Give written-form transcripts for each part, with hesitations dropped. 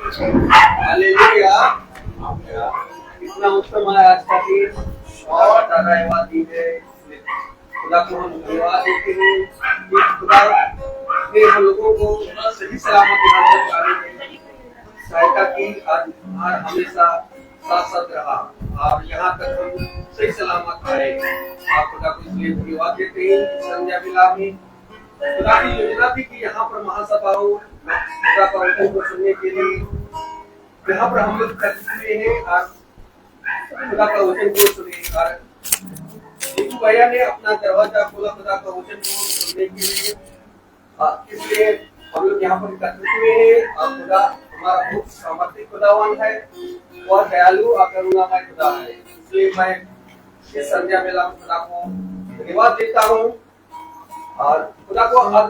Hallelujah. इतना उत्तम है आज का दिन और धन्यवाद दी है। खुदा को हम धन्यवाद देते हैं कि खुदा ने हम लोगों को सही सलामत सहायता की और हमेशा साथ साथ रहा और यहाँ तक हम सही सलामत आए। आप खुदा को इसलिए धन्यवाद देते हैं। संध्या मिला में खुदा की योजना थी कि यहाँ पर महासभा हो, खुदा का वचन को सुनने के लिए यहाँ पर हम लोग एकत्रित हुए हैं और खुदा का वचन को सुने। और यीशु भैया ने अपना दरवाजा खोला खुदा का वचन को सुनने के लिए, इसलिए हम लोग यहाँ पर एकत्रित हुए हैं। और खुदा हमारा बहुत सामर्थ्य खुदावान है, वह दयालु और करुणामय खुदा है। इसलिए मैं इस संध्या मेला में खुदा को धन्यवाद देता हूँ और खुदा को हर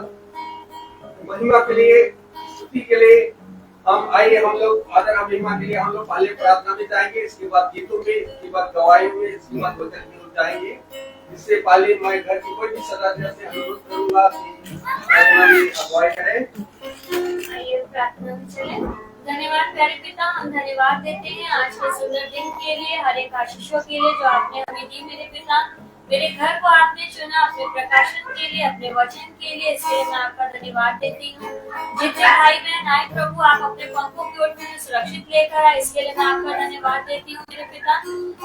महिमा के लिए, स्तुति के लिए हम आइए। हम लोग आदर और महिमा के लिए हम लोग पहले प्रार्थना में जाएंगे, इसके बाद गीतों में, इसके बाद गवाही में, इसके बाद वचन में जाएंगे। इससे पहले मैं घर की कोई भी सदस्य से अनुरोध करूंगा कि हमारी अगुवाई करें। आइए प्रार्थना में चलें। धन्यवाद प्यारे पिता, हम धन्यवाद देते हैं आज के सुंदर दिन के लिए, हर एक आशीषों के लिए जो आपने हमें दी मेरे पिता। मेरे घर को आपने चुना अपने प्रकाशन के लिए, अपने वचन के लिए, इसलिए मैं आपका धन्यवाद देती हूँ। जितने भाई बहन आए प्रभु, आप अपने पंखों की ओर में सुरक्षित लेकर आए, इसके लिए मैं आपका धन्यवाद देती हूँ मेरे पिता।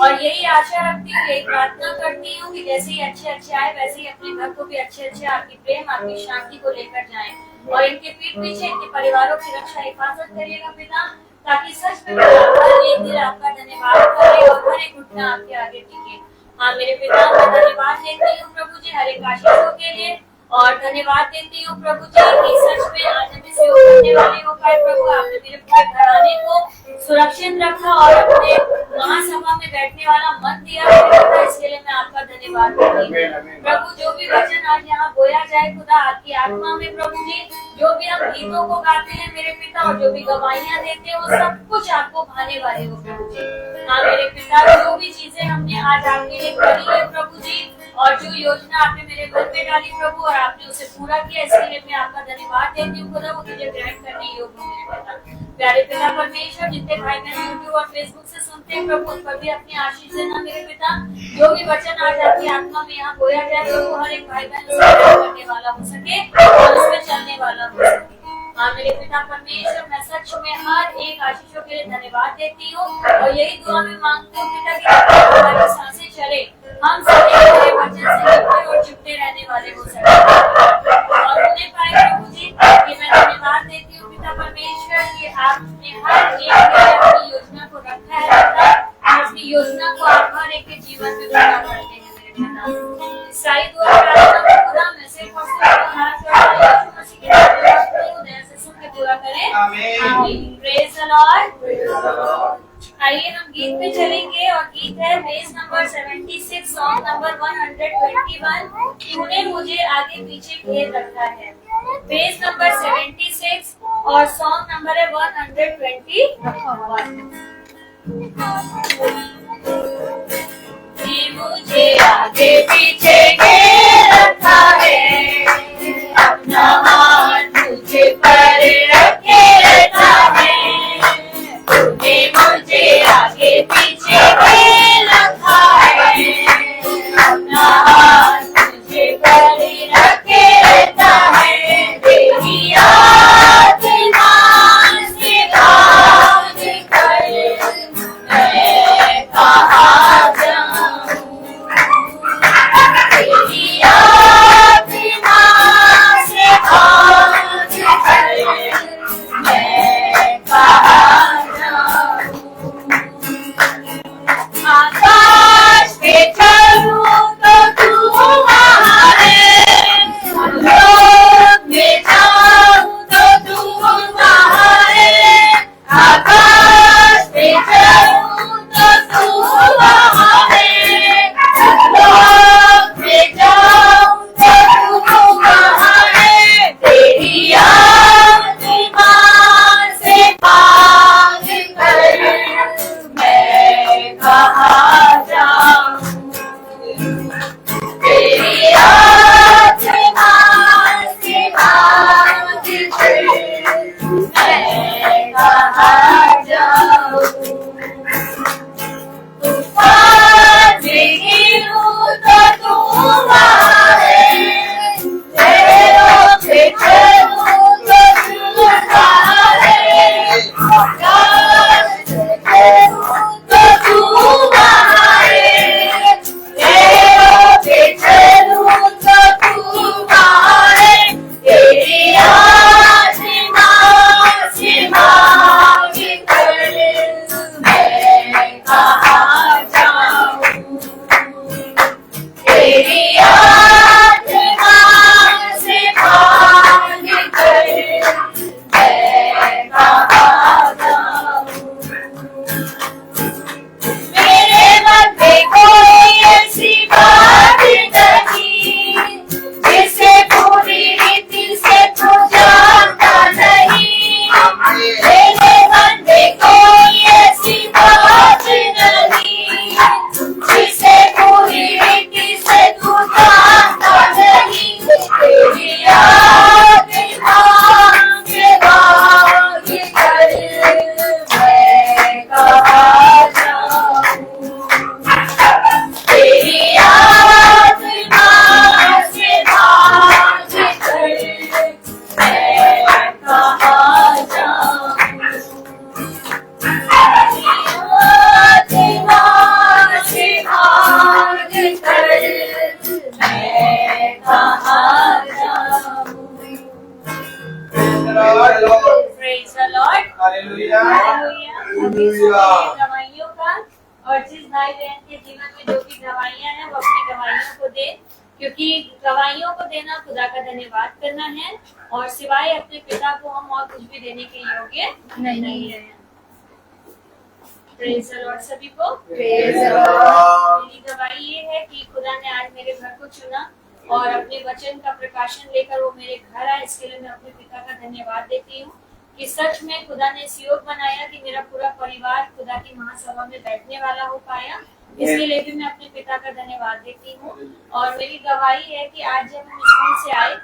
और यही आशा रखती हूँ, यही प्रार्थना करती हूँ कि जैसे ही अच्छे आए वैसे ही अपने घर को भी अच्छे आपकी प्रेम, आपकी शांति को लेकर जाए और इनके पीठ पीछे इनके परिवारों की रक्षा हिफाजत करिएगा पिता, ताकि सच में हर एक दिल आपका धन्यवाद करे और हर एक घुटना आपके आगे टिके। हाँ मेरे पिता, मैं धन्यवाद देती हूँ प्रभु जी हर एक आशीषों के लिए और धन्यवाद देती हूँ प्रभु जी कि सच में आज हमें से करने वाले हो पाए प्रभु। आपने मेरे पूरे घराने को सुरक्षित रखा और अपने महासभा में बैठने वाला मन दिया है, इसके लिए मैं आपका धन्यवाद देती हूँ प्रभु। जो भी वचन आज यहाँ बोया जाए खुदा आपकी आत्मा में प्रभु जी, जो भी हम गीतों को गाते हैं मेरे पिता और जो भी गवाहियाँ देते हैं वो सब कुछ आपको भाने वाले हो प्रभु जी। हाँ मेरे पिता, जो भी चीजें हमने आज आपके लिए करी है प्रभु जी और जो योजना आपने मेरे घर पे डाली प्रभु और आपने उसे पूरा किया, इसके लिए मैं आपका धन्यवाद देती हूँ खुदा। वो तुझे ग्रहण करने योग्य हो मेरे पिता। प्यारे पिता परमेश्वर, जितने भाई बहन यूट्यूब और फेसबुक से सुनते हैं प्रभु, उन पर भी अपनी आशीष देना मेरे पिता। जो भी वचन आज आपकी आत्मा में यहाँ बोया जाए प्रभु, हर एक भाई बहन उसे करने वाला हो सके और उसमें चलने वाला हो सके। हाँ मेरे पिता परमेश्वर, मैं सच में हर एक आशीषों के लिए धन्यवाद देती हूँ और यही दुआ में मांगती हूँ पिता कि हमारी सांसें चले, हम सभी वचन से लिपटे और चिपटे रहने वाले हो सके और उन्हें पाए प्रभु जी कि मैं धन्यवाद देती हूँ पिता परमेश्वर कि आपने हर एक अपनी योजना को रखा है पिता। अपनी योजना को आप हर एक के जीवन में पूरा करते हैं मेरे पिता। ईसाई दुआ प्रार्थना को खुदा में से पूरा करें। आमीन। Praise the Lord. आइए हम गीत पे चलेंगे और गीत है पेज नंबर 76, सॉन्ग नंबर 121, तूने मुझे आगे पीछे घेर रखा है। पेज नंबर 76 और सॉन्ग नंबर है 121। मुझे आगे पीछे घेर रखा है, अपना हाथ मुझे पर रखे रहता है। तूने मुझे आगे पीछे घेर रखा है, अपना हाथ मुझे पर रखे रहता है। तेरी याद से भाग कर मैं कहाँ जाऊँ, तेरी याद से भाग कहाँ जाऊं। तूफान में गिरूं तो तू आए, लहरों पे चलूं तो तू आए, आकाश में चलूं तो तू आए, लहरों पे चलूं तो तू आए, तेरी आसमां से मांग कर मैं कहाँ जाऊं। तेरी आसमां से मांग कर मैं कहाँ जाऊं। मेरे मन में कोई ऐसी बात नहीं जिसे पूरी रीति से तू जानता नहीं। मेरे मन में कोई ऐसी बात नहीं जिसे पूरी रीति से तू जानता नहीं। तेरी याद मांग मांग कर मैं कहाँ जाऊं। तेरी याद मांग से मांग कर मैं कहाँ जाऊं। याद मांग से मांग कर मैं कहाँ जाऊं। Praise the Lord. हालेलुया। दवाइयों का और जिस भाई बहन के जीवन में जो भी दवाइयाँ हैं वो अपनी दवाइयों को दे, क्योंकि दवाइयों को देना खुदा का धन्यवाद करना है और सिवाय अपने पिता को हम और कुछ भी देने के योग्य नहीं है। Praise the Lord सभी को। Praise the Lord। मेरी दवाई ये है कि खुदा ने आज मेरे घर को चुना और अपने वचन का प्रकाशन लेकर वो मेरे घर आए। इसके लिए मैं अपने पिता का धन्यवाद देती हूँ कि सच में खुदा ने इस योग बनाया कि मेरा पूरा परिवार खुदा की महासभा में बैठने वाला हो पाया। इसके लिए भी मैं अपने पिता का धन्यवाद देती हूँ। और मेरी गवाही है कि आज जब हम स्कूल से आए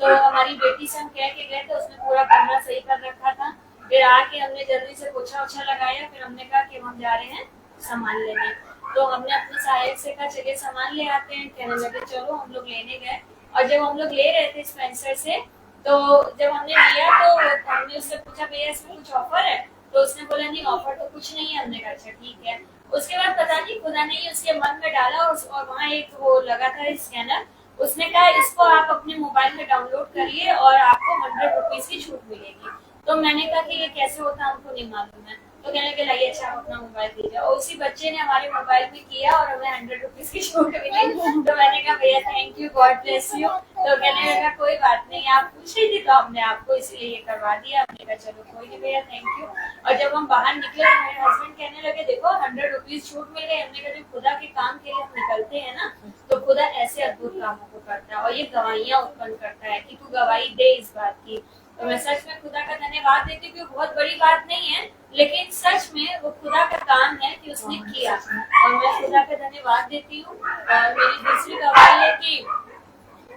तो हमारी बेटी से हम कह के गए थे, उसने पूरा कमरा सही कर रखा था। फिर आके हमने जल्दी से पोछा ओछा लगाया, फिर हमने कहा कि हम जा रहे हैं सामान लेने। तो हमने अपने सहायक से कहा चलिए सामान ले आते हैं। कहने लगे चलो। हम लोग लेने गए और जब हम लोग ले रहे थे स्पेंसर से तो जब हमने लिया तो हमने उससे पूछा भैया इसमें कुछ ऑफर है, तो उसने बोला नहीं ऑफर तो कुछ नहीं है। हमने कहा अच्छा ठीक है। उसके बाद पता नहीं खुदा ने ही उसके मन में डाला और वहाँ एक वो लगा था स्कैनर। उसने कहा इसको आप अपने मोबाइल में डाउनलोड करिए और आपको 100 रुपीज की छूट मिलेगी। तो मैंने कहा कि ये कैसे होता है, हमको नहीं मालूम है। तो कहने लगे लाइए अच्छा आप अपना मोबाइल दीजिए। और उसी बच्चे ने हमारे मोबाइल में किया और हमें 100 रुपीज की छूट मिली। तो मैंने कहा भैया thank you, God bless you. तो कहने लगा कोई बात नहीं, आप पूछ रही थी तो हमने आपको इसलिए ये करवा दिया। हमने कहा चलो कोई नहीं भैया थैंक यू। और जब हम बाहर निकले तो मेरे हस्बैंड कहने लगे देखो 100 रुपीज छूट मिल गई। हमने कहा जब खुदा के काम के लिए हम निकलते हैं ना तो खुदा ऐसे अद्भुत कामों को करता है और ये गवाहियां उत्पन्न करता है कि तू गवाही दे इस बात की। तो मैं सच में खुदा का धन्यवाद देती हूँ कि बहुत बड़ी बात नहीं है, लेकिन सच में वो खुदा का काम है कि उसने किया और मैं खुदा का धन्यवाद देती हूँ। और मेरी दूसरी गवाही है कि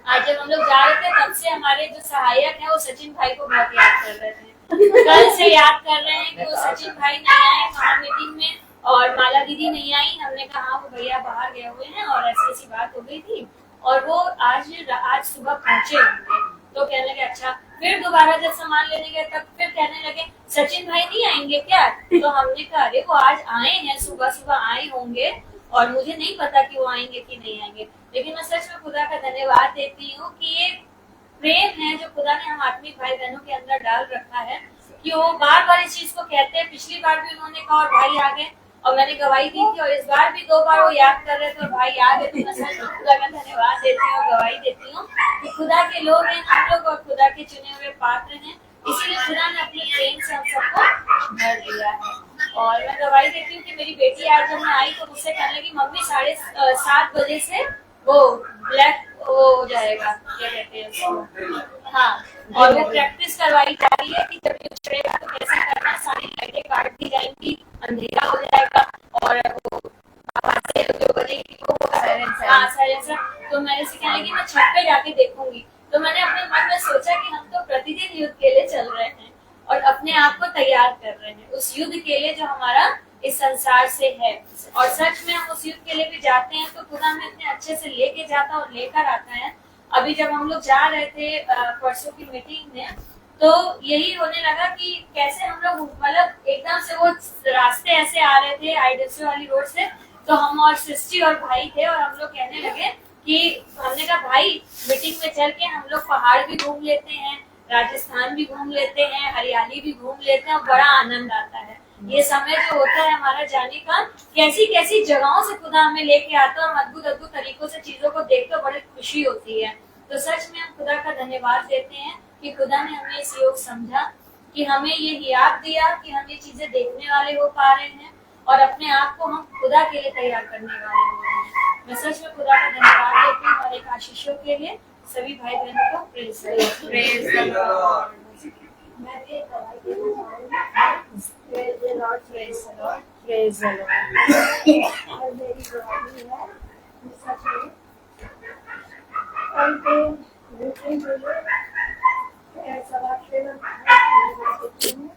आज जब हम लोग जा रहे थे तब से हमारे जो सहायक है वो सचिन भाई को बहुत याद कर रहे थे। कल से याद कर रहे हैं कि वो सचिन भाई नहीं आए वहाँ मीटिंग में और माला दीदी नहीं आई। हमने कहा वो भैया बाहर गए हुए हैं और ऐसी ऐसी बात हो गई थी और वो आज सुबह पहुंचे होंगे। तो कहने लगे अच्छा। फिर दोबारा जब सामान लेने गए तब फिर कहने लगे सचिन भाई नहीं आएंगे क्या? तो हमने कहा अरे वो आज आए हैं, सुबह सुबह आए होंगे और मुझे नहीं पता कि वो आएंगे कि नहीं आएंगे। लेकिन मैं सच में खुदा का धन्यवाद देती हूँ कि ये प्रेम है जो खुदा ने हम आत्मिक भाई बहनों के अंदर डाल रखा है कि वो बार बार इस चीज को कहते हैं। पिछली बार भी उन्होंने कहा और भाई आ गए और मैंने गवाही दी थी और इस बार भी 2 बार वो याद कर रहे थे और भाई आ गए। तो मैं सच में खुदा का धन्यवाद देती हूँ, गवाही देती हूँ कि खुदा के लोग हैं हम लोग और खुदा के चुने हुए पात्र हैं। इसीलिए खुदा ने अपने प्रेम से हम सबको भर दिया है। और मैं गवाही देती हूँ कि मेरी बेटी आज जब मैं आई तो मुझसे कहने लगी मम्मी 7:30 बजे से वो ब्लैक वो हो जाएगा, क्या कहते हैं उसको, हाँ। और वो प्रैक्टिस करवाई जा रही है कि जब ये चढ़ेगा तो कैसे करना, सारी लाइटें काट दी जाएंगी, अंधेरा हो जाएगा और वो आवाजें जो बजेगी वो साइलेंसर। तो मैंने से कहने लगी मैं छत पे जाके देखूंगी। तो मैंने अपने मन में सोचा कि हम तो प्रतिदिन युद्ध के लिए चल रहे हैं और अपने अपने आप को तैयार कर रहे हैं उस युद्ध के लिए जो हमारा इस संसार से है। और सच में हम उस युद्ध के लिए भी जाते हैं तो खुदा हमें इतने अच्छे से लेके जाता और लेकर आता है। अभी जब हम लोग जा रहे थे परसों की मीटिंग में, तो यही होने लगा कि कैसे हम लोग मतलब एकदम से वो रास्ते ऐसे आ रहे थे आईडीएससी वाली रोड से, तो हम और सिस्टी और भाई थे और हम लोग कहने लगे कि हमने कहा भाई मीटिंग में चल के हम लोग पहाड़ भी घूम लेते हैं, राजस्थान भी घूम लेते हैं, हरियाली भी घूम लेते हैं और बड़ा आनंद आता है। ये समय जो होता है हमारा जाने का, कैसी कैसी जगहों से खुदा हमें लेके आता है और अद्भुत अद्भुत तरीकों से चीजों को देखकर बड़ी खुशी होती है। तो सच में हम खुदा का धन्यवाद देते हैं कि खुदा ने हमें इस योग समझा, कि हमें ये याद दिया कि हम ये चीजें देखने वाले हो पा रहे हैं और अपने आप को हम खुदा के लिए तैयार करने वाले हो रहे हैं। मैं सच में खुदा का धन्यवाद देती हूँ और एक आशीषों के लिए सभी भाई बहनों को प्रेज द लॉर्ड। मैं भी एक गवाही देना चाहूंगी। Praise the Lord, praise the Lord, praise the Lord. और मेरी गवाही है सच में मीटिंग के लिए सभा से मैं देती हूँ।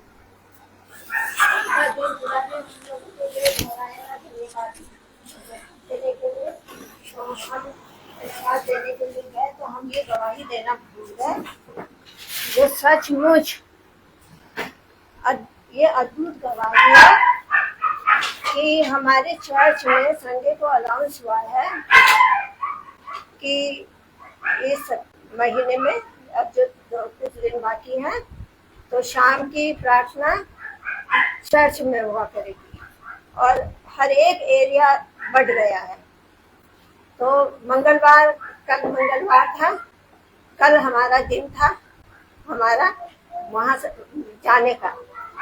देने के लिए गए तो हम ये गवाही देना भूल गए, जो सचमुच ये अद्भुत गवाही है कि हमारे चर्च में संडे को अनाउंस हुआ है कि इस महीने में अब जो कुछ दिन बाकी हैं तो शाम की प्रार्थना चर्च में हुआ करेगी और हर एक एरिया बढ़ गया है। तो कल मंगलवार था, कल हमारा दिन था हमारा वहां से जाने का,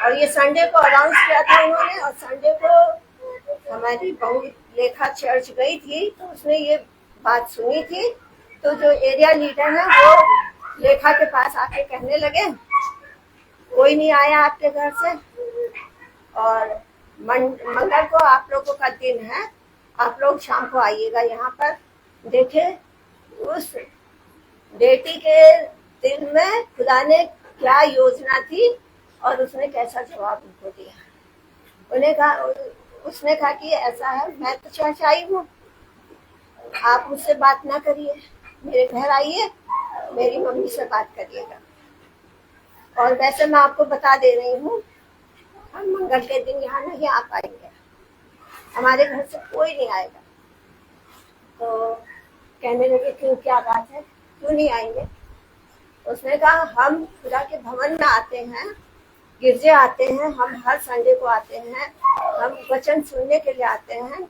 और ये संडे को अनाउंस किया था उन्होंने। और संडे को हमारी बहू लेखा चर्च गई थी तो उसने ये बात सुनी थी, तो जो एरिया लीडर है वो लेखा के पास आके कहने लगे कोई नहीं आया आपके घर से, और मंगल को आप लोगों का दिन है, आप लोग शाम को आइएगा यहाँ पर। देखे उस बेटी के दिल में खुदा ने क्या योजना थी और उसने कैसा जवाब उनको दिया। उसने कहा कि ऐसा है, मैं तो चर्च आई हूँ, आप मुझसे बात ना करिए, मेरे घर आइए, मेरी मम्मी से बात करिएगा। और वैसे मैं आपको बता दे रही हूँ हम मंगल के दिन यहाँ नहीं आ पाएंगे, हमारे घर से कोई नहीं आएगा। तो कहने लगे क्यों, क्या बात है, क्यों नहीं आएंगे? उसने कहा हम खुदा के भवन में आते हैं, गिरजे आते हैं, हम हर संडे को आते हैं, हम वचन सुनने के लिए आते हैं,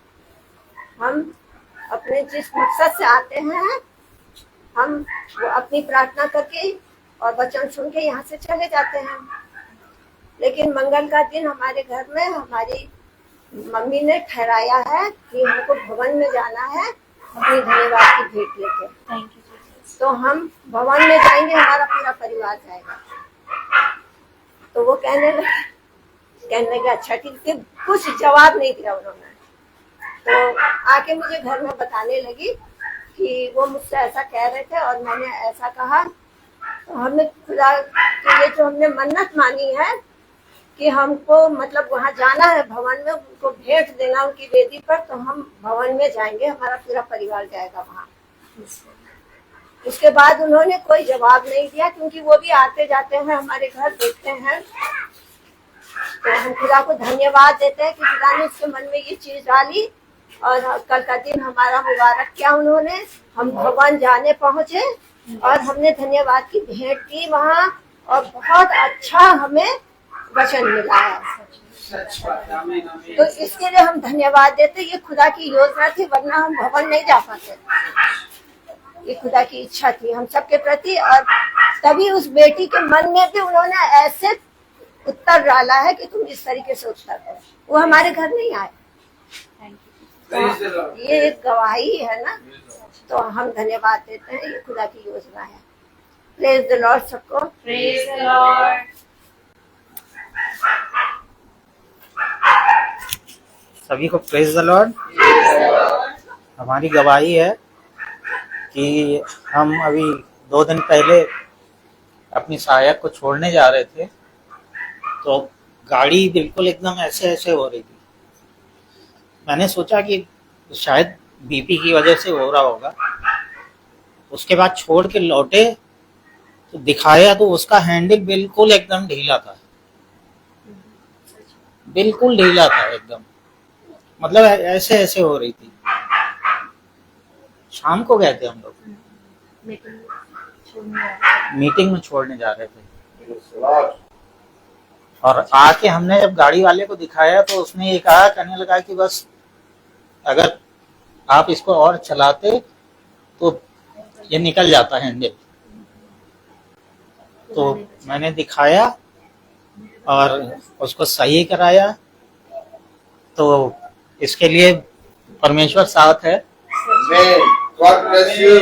हम अपने जिस मकसद से आते हैं हम वो अपनी प्रार्थना करके और वचन सुन के यहाँ से चले जाते हैं। लेकिन मंगल का दिन हमारे घर में हमारी मम्मी ने ठहराया है कि हमको भवन में जाना है अपनी धन्यवाद की भेंट लेके। तो हम भवन में जाएंगे, हमारा पूरा परिवार जाएगा। तो वो कहने लगे अच्छा ठीक है, कुछ जवाब नहीं दिया उन्होंने। तो आके मुझे घर में बताने लगी कि वो मुझसे ऐसा कह रहे थे और मैंने ऐसा कहा। तो हमने खुदा के लिए जो हमने मन्नत मानी है कि हमको मतलब वहाँ जाना है भवन में, उनको भेंट देना उनकी वेदी पर, तो हम भवन में जाएंगे, हमारा पूरा परिवार जाएगा वहाँ। उसके बाद उन्होंने कोई जवाब नहीं दिया, क्योंकि वो भी आते जाते हैं हमारे घर, देखते हैं। तो हम खुदा को धन्यवाद देते हैं कि खुदा ने उसके मन में ये चीज डाली और कल का दिन हमारा मुबारक किया उन्होंने। हम भवन जाने पहुंचे और हमने धन्यवाद की भेंट की वहाँ, और बहुत अच्छा हमें वचन मिला है। तो इसके लिए हम धन्यवाद देते। ये खुदा की योजना थी, वरना हम भवन नहीं जा पाते। ये खुदा की इच्छा थी हम सबके प्रति, और तभी उस बेटी के मन में भी उन्होंने ऐसे उत्तर डाला है कि तुम इस तरीके से उत्तर दो। वो हमारे घर नहीं आए। तो ये एक गवाही है ना, तो हम धन्यवाद देते हैं। ये खुदा की योजना है। प्रेज द लॉर्ड सबको। Praise the Lord. सभी को प्रेज द लॉर्ड। हमारी गवाही है कि हम अभी 2 दिन पहले अपनी सहायक को छोड़ने जा रहे थे, तो गाड़ी बिल्कुल एकदम ऐसे ऐसे हो रही थी। मैंने सोचा कि शायद बीपी की वजह से हो रहा होगा। उसके बाद छोड़ के लौटे तो दिखाया तो उसका हैंडल बिल्कुल एकदम ढीला था, बिल्कुल ढीला था एकदम, मतलब ऐसे ऐसे हो रही थी। शाम को गए थे हम लोग, मीटिंग में छोड़ने जा रहे थे, और आके हमने जब गाड़ी वाले को दिखाया तो उसने ये कहा, कहने लगा कि बस अगर आप इसको और चलाते तो ये निकल जाता हैंडल। तो मैंने दिखाया और उसको सही कराया। तो इसके लिए परमेश्वर साथ है। God bless you.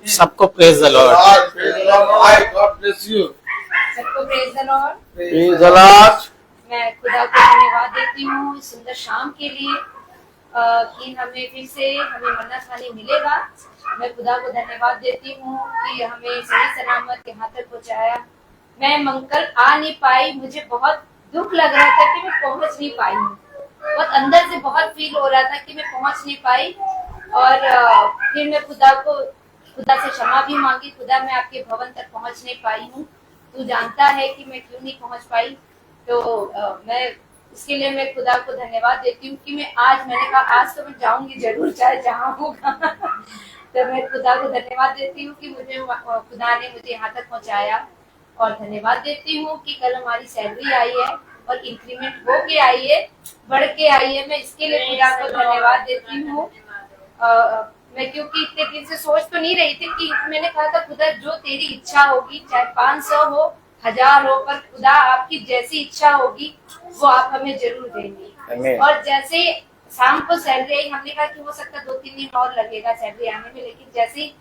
सबको praise the Lord. God praise the Lord. God bless you. सबको praise the Lord. Praise the Lord. मैं खुदा को धन्यवाद देती हूँ इस सुंदर शाम के लिए कि हमें फिर से हमें मन्ना खाने मिलेगा। मैं खुदा को धन्यवाद देती हूँ कि हमें सही सलामत यहाँ तक पहुँचाया। मैं मंगल आ नहीं पाई, मुझे बहुत दुख लग रहा था कि मैं पहुँच नहीं पाई हूँ। बहुत अंदर से बहुत फील हो रहा था कि मैं पहुँच नहीं पाई। और फिर मैं खुदा से क्षमा भी मांगी। खुदा, मैं आपके भवन तक पहुँच नहीं पाई हूँ, तू जानता है कि मैं क्यों नहीं पहुँच पाई। तो मैं इसके लिए मैं खुदा को धन्यवाद देती हूँ कि मैंने कहा आज तो मैं जाऊंगी जरूर, चाहे जहाँ होगा। तो मैं खुदा को धन्यवाद देती हूँ कि खुदा ने मुझे यहाँ तक पहुँचाया। और धन्यवाद देती हूँ कि कल हमारी सैलरी आई है और इंक्रीमेंट हो के आई है, बढ़ के आई है। मैं इसके लिए खुदा को धन्यवाद देती हूँ। मैं क्योंकि इतने दिन से सोच तो नहीं रही थी कि मैंने कहा था खुदा जो तेरी इच्छा होगी, चाहे 500 हो 1000 हो, पर खुदा आपकी जैसी इच्छा होगी वो आप हमें जरूर देंगे। और जैसे शाम को सैलरी आई, हमने कहा कि हो सकता 2-3 दिन और लगेगा सैलरी आने में, लेकिन जैसे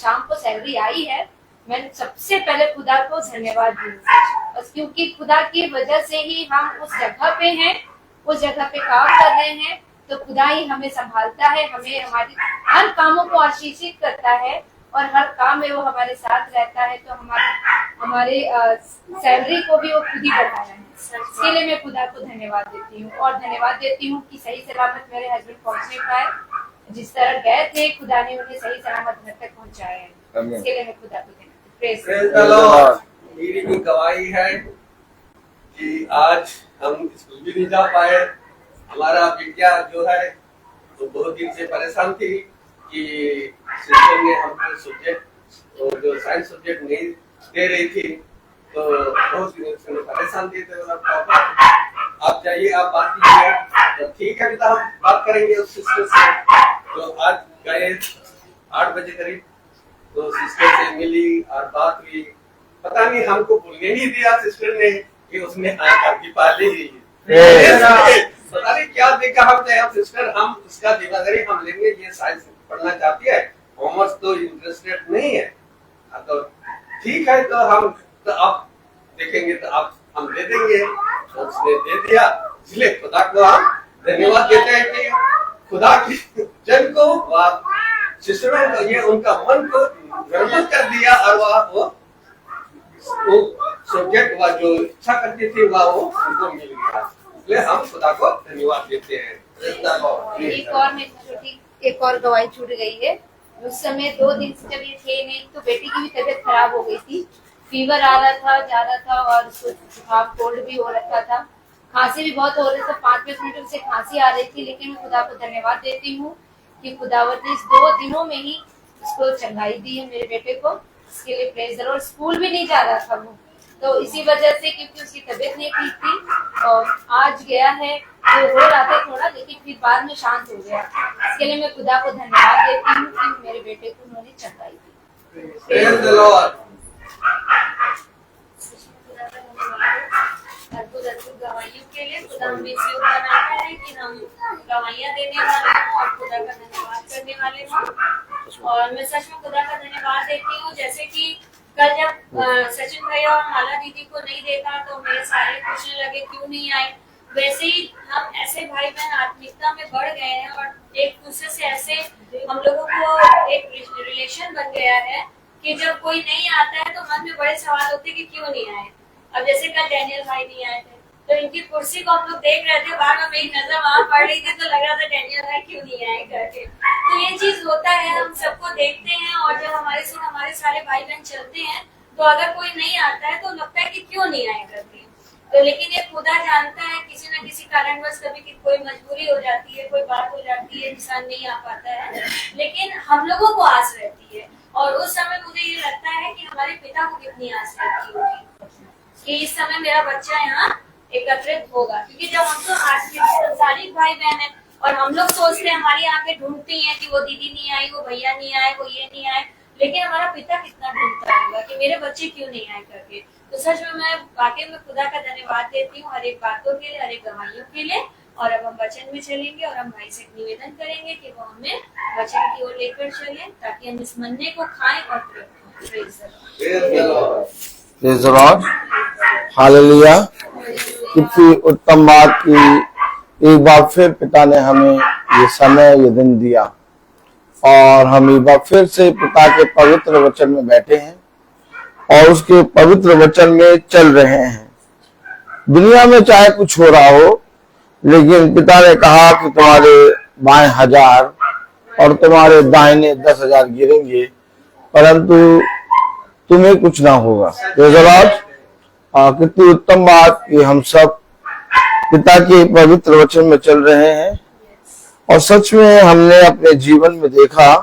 शाम को सैलरी आई है, मैंने सबसे पहले खुदा को धन्यवाद दिया। बस क्योंकि खुदा की वजह से ही हम उस जगह पे हैं, उस जगह पे काम कर रहे हैं। तो खुदा ही हमें संभालता है, हमें हमारी हर कामों को आशीषित करता है और हर काम में वो हमारे साथ रहता है। तो हमारे सैलरी को भी वो खुद ही बढ़ाया है। इसके लिए मैं खुदा को धन्यवाद देती हूँ। और धन्यवाद देती हूँ कि सही सलामत मेरे हस्बैंड पहुँच नहीं पाए, जिस तरह गए थे खुदा ने उन्हें सही सलामत घर तक पहुँचाया है। इसके लिए मैं खुदा को प्रेज़ द लॉर्ड। मेरी भी गवाही है कि आज हम स्कूल भी नहीं जा पाए। हमारा विद्या जो है तो बहुत दिन से परेशान थी कि सिस्टर ने हमको सब्जेक्ट और जो साइंस सब्जेक्ट नहीं दे रही थी, तो बहुत दिन से परेशान थे। तो पापा आप जाइए, आप बात कीजिए। तो ठीक है बेटा, हम बात करेंगे उस सिस्टर से। तो आज गए 8 बजे करीब, तो सिस्टर से मिली और बात हुई। पता नहीं हमको बोलने नहीं दिया सिस्टर ने कि उसने आंख पाली ही। पता नहीं क्या देखा हमने। हम सिस्टर, हम उसका जिम्मेदारी हम लेंगे। ये साइंस पढ़ना चाहती है, कॉमर्स तो इंटरेस्टेड नहीं है। तो ठीक है, तो आप देखेंगे तो आप हम दे देंगे। तो उसने दे दिया। इसलिए खुदा को हम धन्यवाद देते हैं कि खुदा की जन को सिस्टरों को ये उनका मन को निर्मल कर दिया और वो सब्जेक्ट वह जो इच्छा करती थी वह वो उनको मिल गया। इसलिए हम खुदा को धन्यवाद देते हैं। एक और गवाही छूट गई है। उस समय 2 दिन से जब ये थे नहीं, तो बेटी की भी तबीयत खराब हो गई थी। फीवर आ रहा था, जा रहा था, और जुकाम कोल्ड भी हो रखा था, खांसी भी बहुत हो रही था। 5-5 मिनट से खांसी आ रही थी। लेकिन मैं खुदा को धन्यवाद देती हूँ कि खुदावत ने इस 2 दिनों में ही उसको चंगाई दी है मेरे बेटे को। इसके लिए प्रेज द लॉर्ड। स्कूल भी नहीं जा रहा था वो, तो इसी वजह से, क्योंकि उसकी तबीयत नहीं ठीक थी। और आज गया है तो रो रहा था थोड़ा, लेकिन फिर बाद में शांत हो गया। इसके लिए मैं खुदा को धन्यवाद देती हूँ कि मेरे बेटे को उन्होंने चंगाई दी। Praise the Lord. गवाहियों के लिए खुदा हमें इसे बनाता है कि हम गवाहियाँ देने वाले हों और खुदा का धन्यवाद करने वाले हों। और मैं सच में खुदा का धन्यवाद देती हूँ। जैसे कि कल जब सचिन भैया और माला दीदी को नहीं देखा तो मेरे सारे पूछने लगे क्यों नहीं आए। वैसे ही हम ऐसे भाई बहन आत्मिकता में बढ़ गए हैं और एक दूसरे से ऐसे हम लोगों को एक रिलेशन बन गया है कि जब कोई नहीं आता है तो मन में बड़े सवाल होते हैं कि क्यों नहीं आए। अब जैसे कल डैनियल भाई नहीं आए थे, तो इनकी कुर्सी को हम लोग देख रहे थे, बार बार मेरी नजर वहां पड़ रही थी, तो लग रहा था टेंशन है क्यों नहीं आए करके। तो ये चीज होता है, हम सबको देखते हैं और जब हमारे साथ हमारे सारे भाई बहन चलते हैं तो अगर कोई नहीं आता है तो लगता है कि क्यों नहीं आए करके। तो लेकिन ये खुदा जानता है, किसी न किसी कारणवश कभी कोई मजबूरी हो जाती है, कोई बात हो जाती है, इंसान नहीं आ पाता है, लेकिन हम लोगों को आस रहती है। और उस समय मुझे ये लगता है कि हमारे पिता को कितनी आस रहती होगी कि इस समय मेरा बच्चा यहाँ एकत्रित होगा, क्योंकि जब हम तो आज के संसारिक भाई बहन है और हम लोग सोचते हैं, हमारी आंखें ढूंढती हैं कि वो दीदी नहीं आई, वो भैया नहीं आए, वो ये नहीं आए, लेकिन हमारा पिता कितना ढूंढता होगा कि मेरे बच्चे क्यों नहीं आए करके। तो सच में मैं वाकई में खुदा का धन्यवाद देती हूँ हर एक बातों के लिए, हर एक गवाहियों के लिए। और अब हम वचन में चलेंगे और हम भाई से निवेदन करेंगे कि वो हमें वचन की ओर लेकर चले, ताकि हम इस मन्ने को खाएं और तृप्त हों। Praise the Lord. हालेलुया। कितनी उत्तम बात की एक बार फिर पिता ने हमें ये समय, ये दिन दिया और हम एक बार फिर से पिता के पवित्र वचन में बैठे हैं और उसके पवित्र वचन में चल रहे हैं। दुनिया में चाहे कुछ हो रहा हो, लेकिन पिता ने कहा कि तुम्हारे बाएं 1000 और तुम्हारे दाहिने 10,000 गिरेंगे, परंतु तुम्हें कुछ ना होगा। Praise the Lord। कितनी उत्तम बात कि हम सब पिता के पवित्र वचन में चल रहे हैं। और सच में हमने अपने जीवन में देखा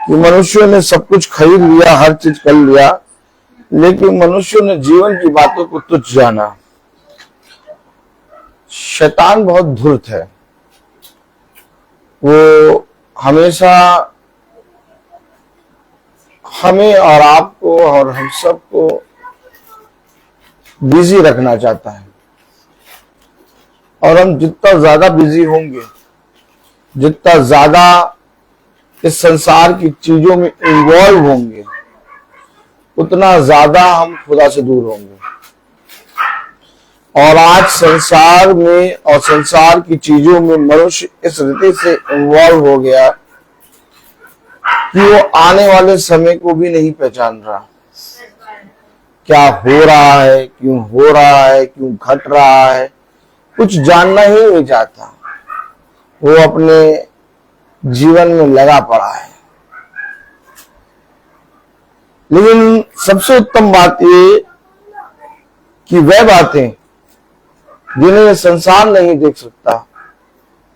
कि मनुष्यों ने सब कुछ खरीद लिया, हर चीज कर लिया, लेकिन मनुष्यों ने जीवन की बातों को तुच्छ जाना। शैतान बहुत धूर्त है, वो हमेशा हमें और आपको और हम सबको बिजी रखना चाहता है। और हम जितना ज्यादा बिजी होंगे, जितना ज्यादा इस संसार की चीजों में इन्वॉल्व होंगे, उतना ज्यादा हम खुदा से दूर होंगे। और आज संसार में और संसार की चीजों में मनुष्य इस रीति से इन्वॉल्व हो गया कि वो आने वाले समय को भी नहीं पहचान रहा। क्या हो रहा है, क्यों हो रहा है, क्यों घट रहा है, कुछ जानना ही नहीं चाहता। वो अपने जीवन में लगा पड़ा है। लेकिन सबसे उत्तम बात ये कि वह बातें जिन्हें ये संसार नहीं देख सकता,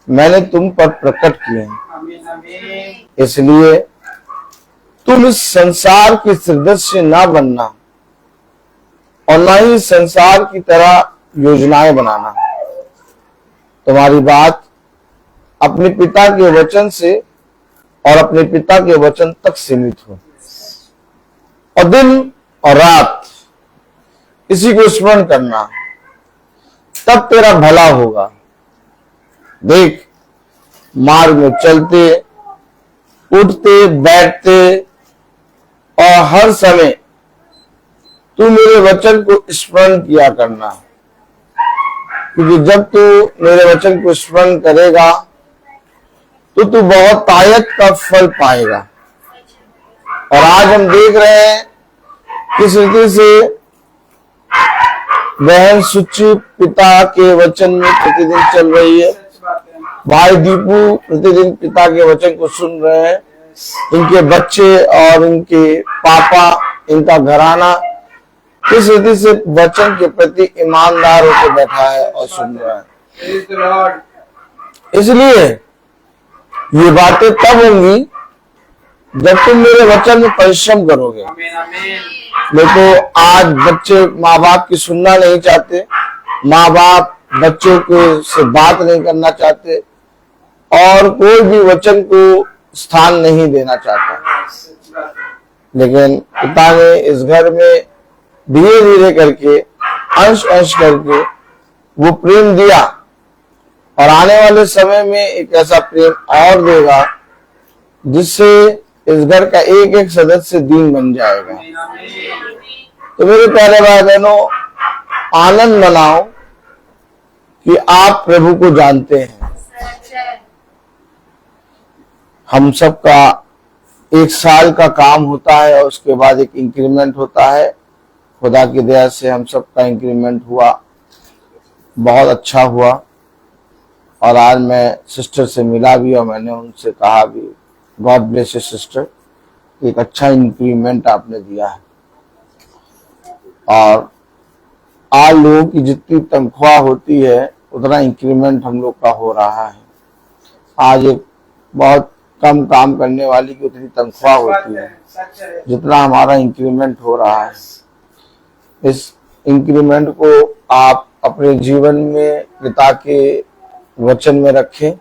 मैंने तुम पर प्रकट किए हैं। इसलिए तुम इस संसार के सदस्य ना बनना और ना ही संसार की तरह योजनाएं बनाना। तुम्हारी बात अपने पिता के वचन से और अपने पिता के वचन तक सीमित हो और दिन और रात इसी को स्मरण करना, तब तेरा भला होगा। देख, मार्ग में चलते, उठते, बैठते और हर समय तू मेरे वचन को स्मरण किया करना, क्योंकि जब तू मेरे वचन को स्मरण करेगा तो तू बहुत तायत का फल पाएगा। और आज हम देख रहे हैं किस रीति से बहन सुच्ची पिता के वचन में प्रतिदिन चल रही है। भाई दीपू प्रतिदिन पिता के वचन को सुन रहे हैं। इनके बच्चे और इनके पापा, इनका घराना किस रीति से वचन के प्रति ईमानदार होकर बैठा है और सुन रहा है। इसलिए ये बातें तब होंगी जब तुम मेरे वचन में परिश्रम करोगे। देखो, आज बच्चे माँ बाप की सुनना नहीं चाहते, माँ बाप बच्चों को से बात नहीं करना चाहते और कोई भी वचन को स्थान नहीं देना चाहता। लेकिन पिता ने इस घर में धीरे धीरे करके, अंश अंश करके वो प्रेम दिया और आने वाले समय में एक ऐसा प्रेम और देगा जिससे इस घर का एक एक सदस्य दीन बन जाएगा। तो मेरे प्यारे भाई बहनों, आनंद मनाओ कि आप प्रभु को जानते हैं। हम सबका 1 साल का काम होता है और उसके बाद एक इंक्रीमेंट होता है। खुदा की दया से हम सबका इंक्रीमेंट हुआ बहुत अच्छा हुआ। और आज मैं सिस्टर से मिला भी और मैंने उनसे कहा भी, गॉड ब्लेस यू सिस्टर, एक अच्छा इंक्रीमेंट आपने दिया है। और आज लोगों की जितनी तनख्वाह होती है उतना इंक्रीमेंट हम लोग का हो रहा है। आज एक बहुत कम काम करने वाली की उतनी तनख्वाह होती है जितना हमारा इंक्रीमेंट हो रहा है। इस इंक्रीमेंट को आप अपने जीवन में पिता के वचन में रखें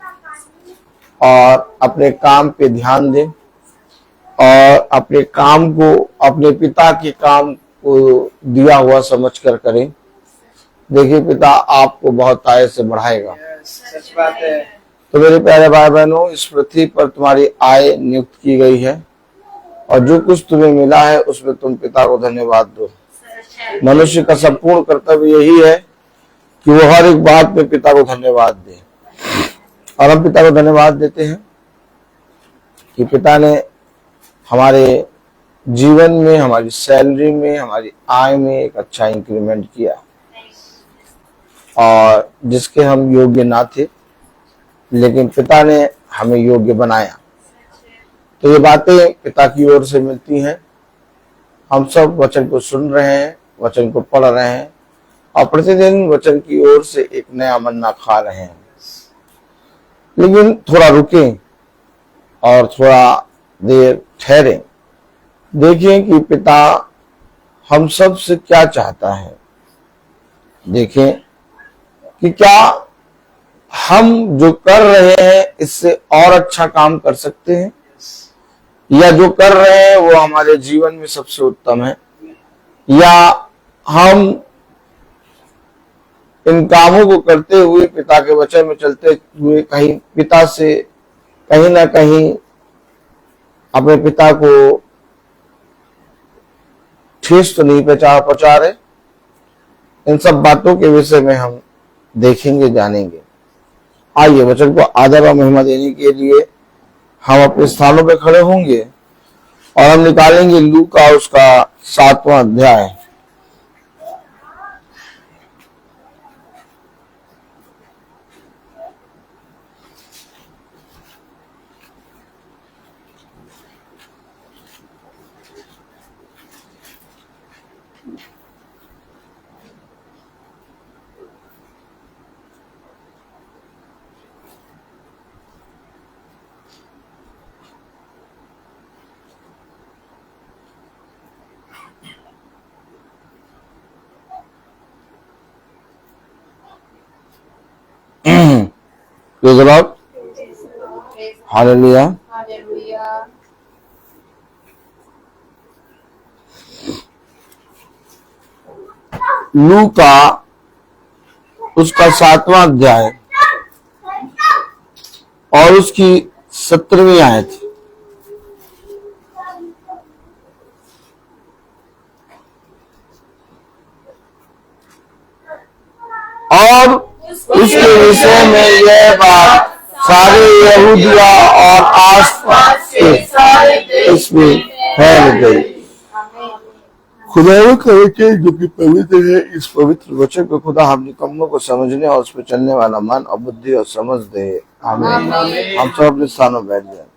और अपने काम पे ध्यान दें और अपने काम को अपने पिता के काम को दिया हुआ समझकर करें। देखिए पिता आपको बहुत आय से बढ़ाएगा। सच बात है। तो मेरे प्यारे भाई बहनों, इस पृथ्वी पर तुम्हारी आय नियुक्त की गई है और जो कुछ तुम्हें मिला है उसमें तुम पिता को धन्यवाद दो। मनुष्य का संपूर्ण कर्तव्य यही है कि वो हर एक बात में पिता को धन्यवाद दे। और हम पिता को धन्यवाद देते हैं कि पिता ने हमारे जीवन में, हमारी सैलरी में, हमारी आय में एक अच्छा इंक्रीमेंट किया और जिसके हम योग्य ना थे, लेकिन पिता ने हमें योग्य बनाया। तो ये बातें पिता की ओर से मिलती हैं। हम सब वचन को सुन रहे हैं, वचन को पढ़ रहे हैं और प्रतिदिन वचन की ओर से एक नया मन्ना खा रहे हैं। लेकिन थोड़ा रुकें और थोड़ा देर ठहरें, देखें कि पिता हम सब से क्या चाहता है। देखें कि क्या हम जो कर रहे हैं इससे और अच्छा काम कर सकते हैं या जो कर रहे हैं वो हमारे जीवन में सबसे उत्तम है, या हम इन कामों को करते हुए पिता के वचन में चलते हुए कहीं पिता से कहीं ना कहीं अपने पिता को ठेस तो नहीं पहुंचा रहे। इन सब बातों के विषय में हम देखेंगे, जानेंगे। आइए वचन को आदर और महिमा देने के लिए हम अपने स्थानों पर खड़े होंगे और हम निकालेंगे लू का उसका 7वां अध्याय। Praise the Lord. Hallelujah. Hallelujah. लू का उसका 7वां अध्याय और उसकी 17वीं आयत। और उसके विषय में यह बात सारे यहूदिया और आसपास के सारे देश में फैल गई। खुदावंद का वचन जो कि पवित्र है, इस पवित्र वचन को खुदा हम निकम्मों को समझने और उस पर चलने वाला मन और बुद्धि और समझ दे। आमीन। हम सब अपने स्थानों बैठ जाए।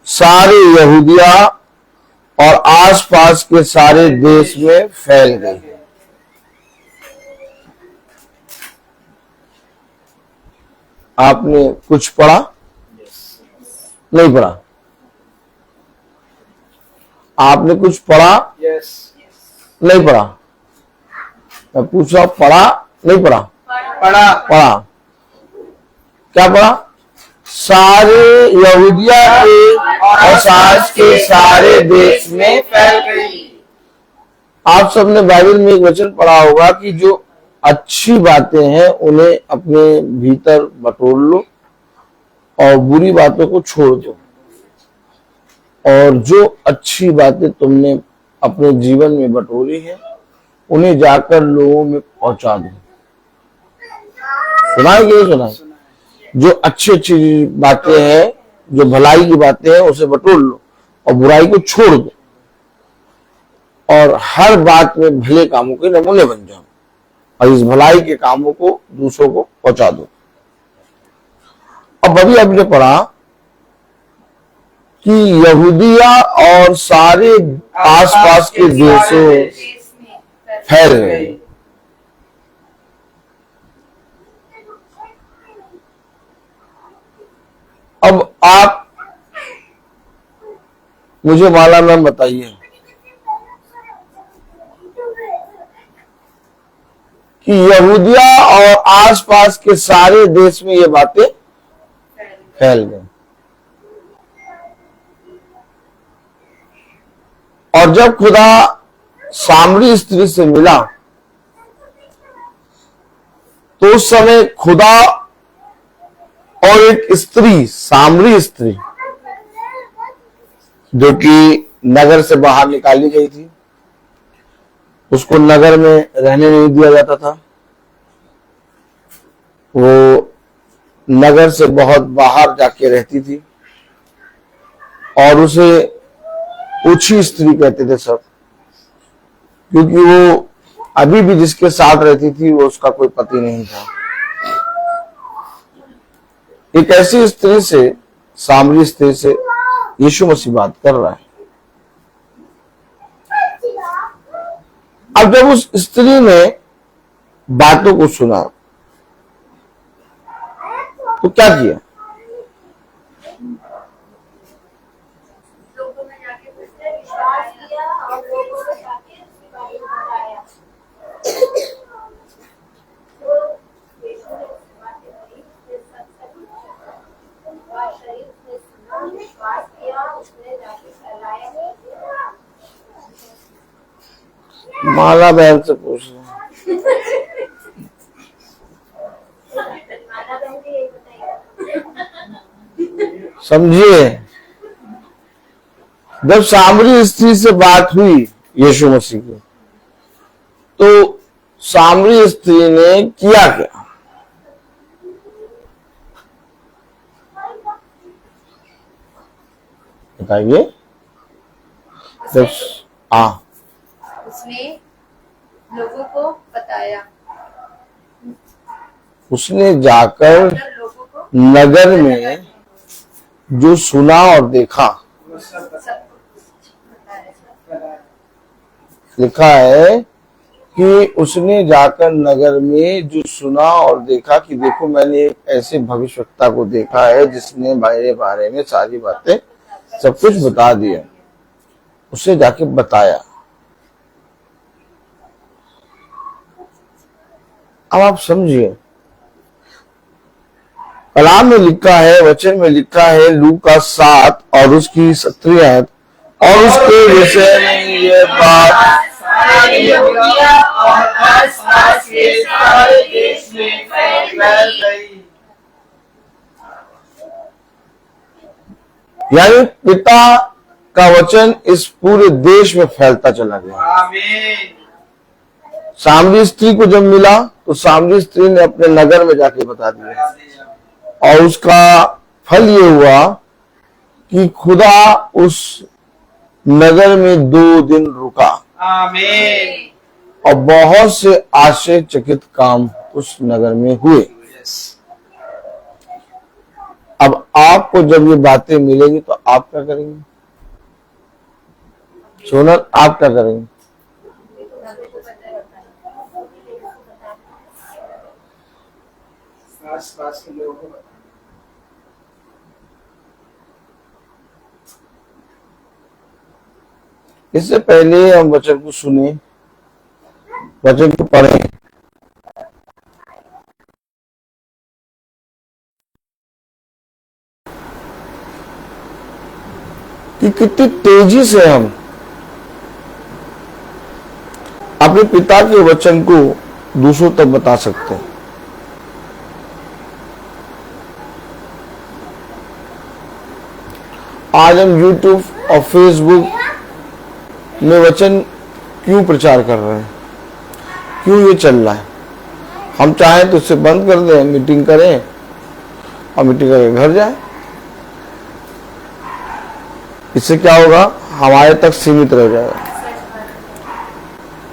सारे यहूदिया और आसपास के सारे देश में फैल गई। आपने कुछ पढ़ा? नहीं पढ़ा? आपने कुछ पढ़ा? नहीं पढ़ा? मैं पूछ रहा हूं, पढ़ा नहीं पढ़ा? पढ़ा। क्या पढ़ा? सारे यहूदिया के और सास के सारे देश में फैल गई। आप सबने बाइबल में एक वचन पढ़ा होगा कि जो अच्छी बातें हैं उन्हें अपने भीतर बटोर लो और बुरी बातों को छोड़ दो, और जो अच्छी बातें तुमने अपने जीवन में बटोरी है उन्हें जाकर लोगों में पहुंचा दो। सुना है कि नहीं सुना? जो अच्छी अच्छी बातें हैं, जो भलाई की बातें हैं, उसे बटोर लो और बुराई को छोड़ दो। और हर बात में भले कामों के नमूने बन जाओ और इस भलाई के कामों को दूसरों को पहुंचा दो। अब अभी आपने पढ़ा कि यहूदिया और सारे आसपास के देशों फैल गए। अब आप मुझे माला नाम बताइए कि यहूदिया और आसपास के सारे देश में ये बातें फैल गई। और जब खुदा सामरी स्त्री से मिला तो उस समय खुदा और एक स्त्री, सामरी स्त्री, जो कि नगर से बाहर निकाली गई थी, उसको नगर में रहने नहीं दिया जाता था, वो नगर से बहुत बाहर जाके रहती थी और उसे ओछी स्त्री कहते थे सब, क्योंकि वो अभी भी जिसके साथ रहती थी वो उसका कोई पति नहीं था। एक ऐसी स्त्री से, सामरी स्त्री से यीशु मसीह बात कर रहा है। अब जब उस स्त्री ने बातों को सुना तो क्या किया? लोगों में जाके उसने विश्वास किया और लोगों को जाके उसके बारे में बताया। तो यीशु ने उससे बातें करी, उसने सत्संग वह शरीर उसने सुना, विश्वास किया, उसने जाके फैलाया। माला बहन से पूछ रहे हैं। माला बहन भी यही बताएगा। समझिए, जब सामरी स्त्री से बात हुई यीशु मसीह की, तो सामरी स्त्री ने किया क्या? बताइए। हाँ, उसने लोगों को बताया, उसने जाकर लोगों को नगर में जो सुना और देखा, सब बताया। लिखा है कि उसने जाकर नगर में जो सुना और देखा कि देखो मैंने एक ऐसे भविष्यवक्ता को देखा है जिसने मेरे बारे में सारी बातें सब कुछ बता दिया। उसे जाके बताया। अब आप समझिए, कलाम में लिखा है, वचन में लिखा है, लूका 7 और उसकी 17 आयत, और उसके विषय में ये बात सारे यहूदिया और आसपास के सारे देश में फैल गई। यानी पिता का वचन इस पूरे देश में फैलता चला गया। आमीन। सामरी स्त्री को जब मिला तो सामरी स्त्री ने अपने नगर में जाके बता दिया, और उसका फल ये हुआ कि खुदा उस नगर में 2 दिन रुका। आमीन। और बहुत से आश्चर्यचकित काम उस नगर में हुए। अब आपको जब ये बातें मिलेंगी तो आप क्या करेंगे? सोनल, आप क्या करेंगे? आसपास के लोगों को इससे पहले हम वचन को सुने, वचन को पढ़े, कि कितनी तेजी से हम अपने पिता के वचन को दूसरों तक बता सकते हैं। आज हम YouTube और Facebook में वचन क्यों प्रचार कर रहे हैं? क्यों ये चल रहा है? हम चाहें तो इसे बंद कर दें, मीटिंग करें और मीटिंग करके घर जाएं। इससे क्या होगा? हमारे तक सीमित रह जाएगा।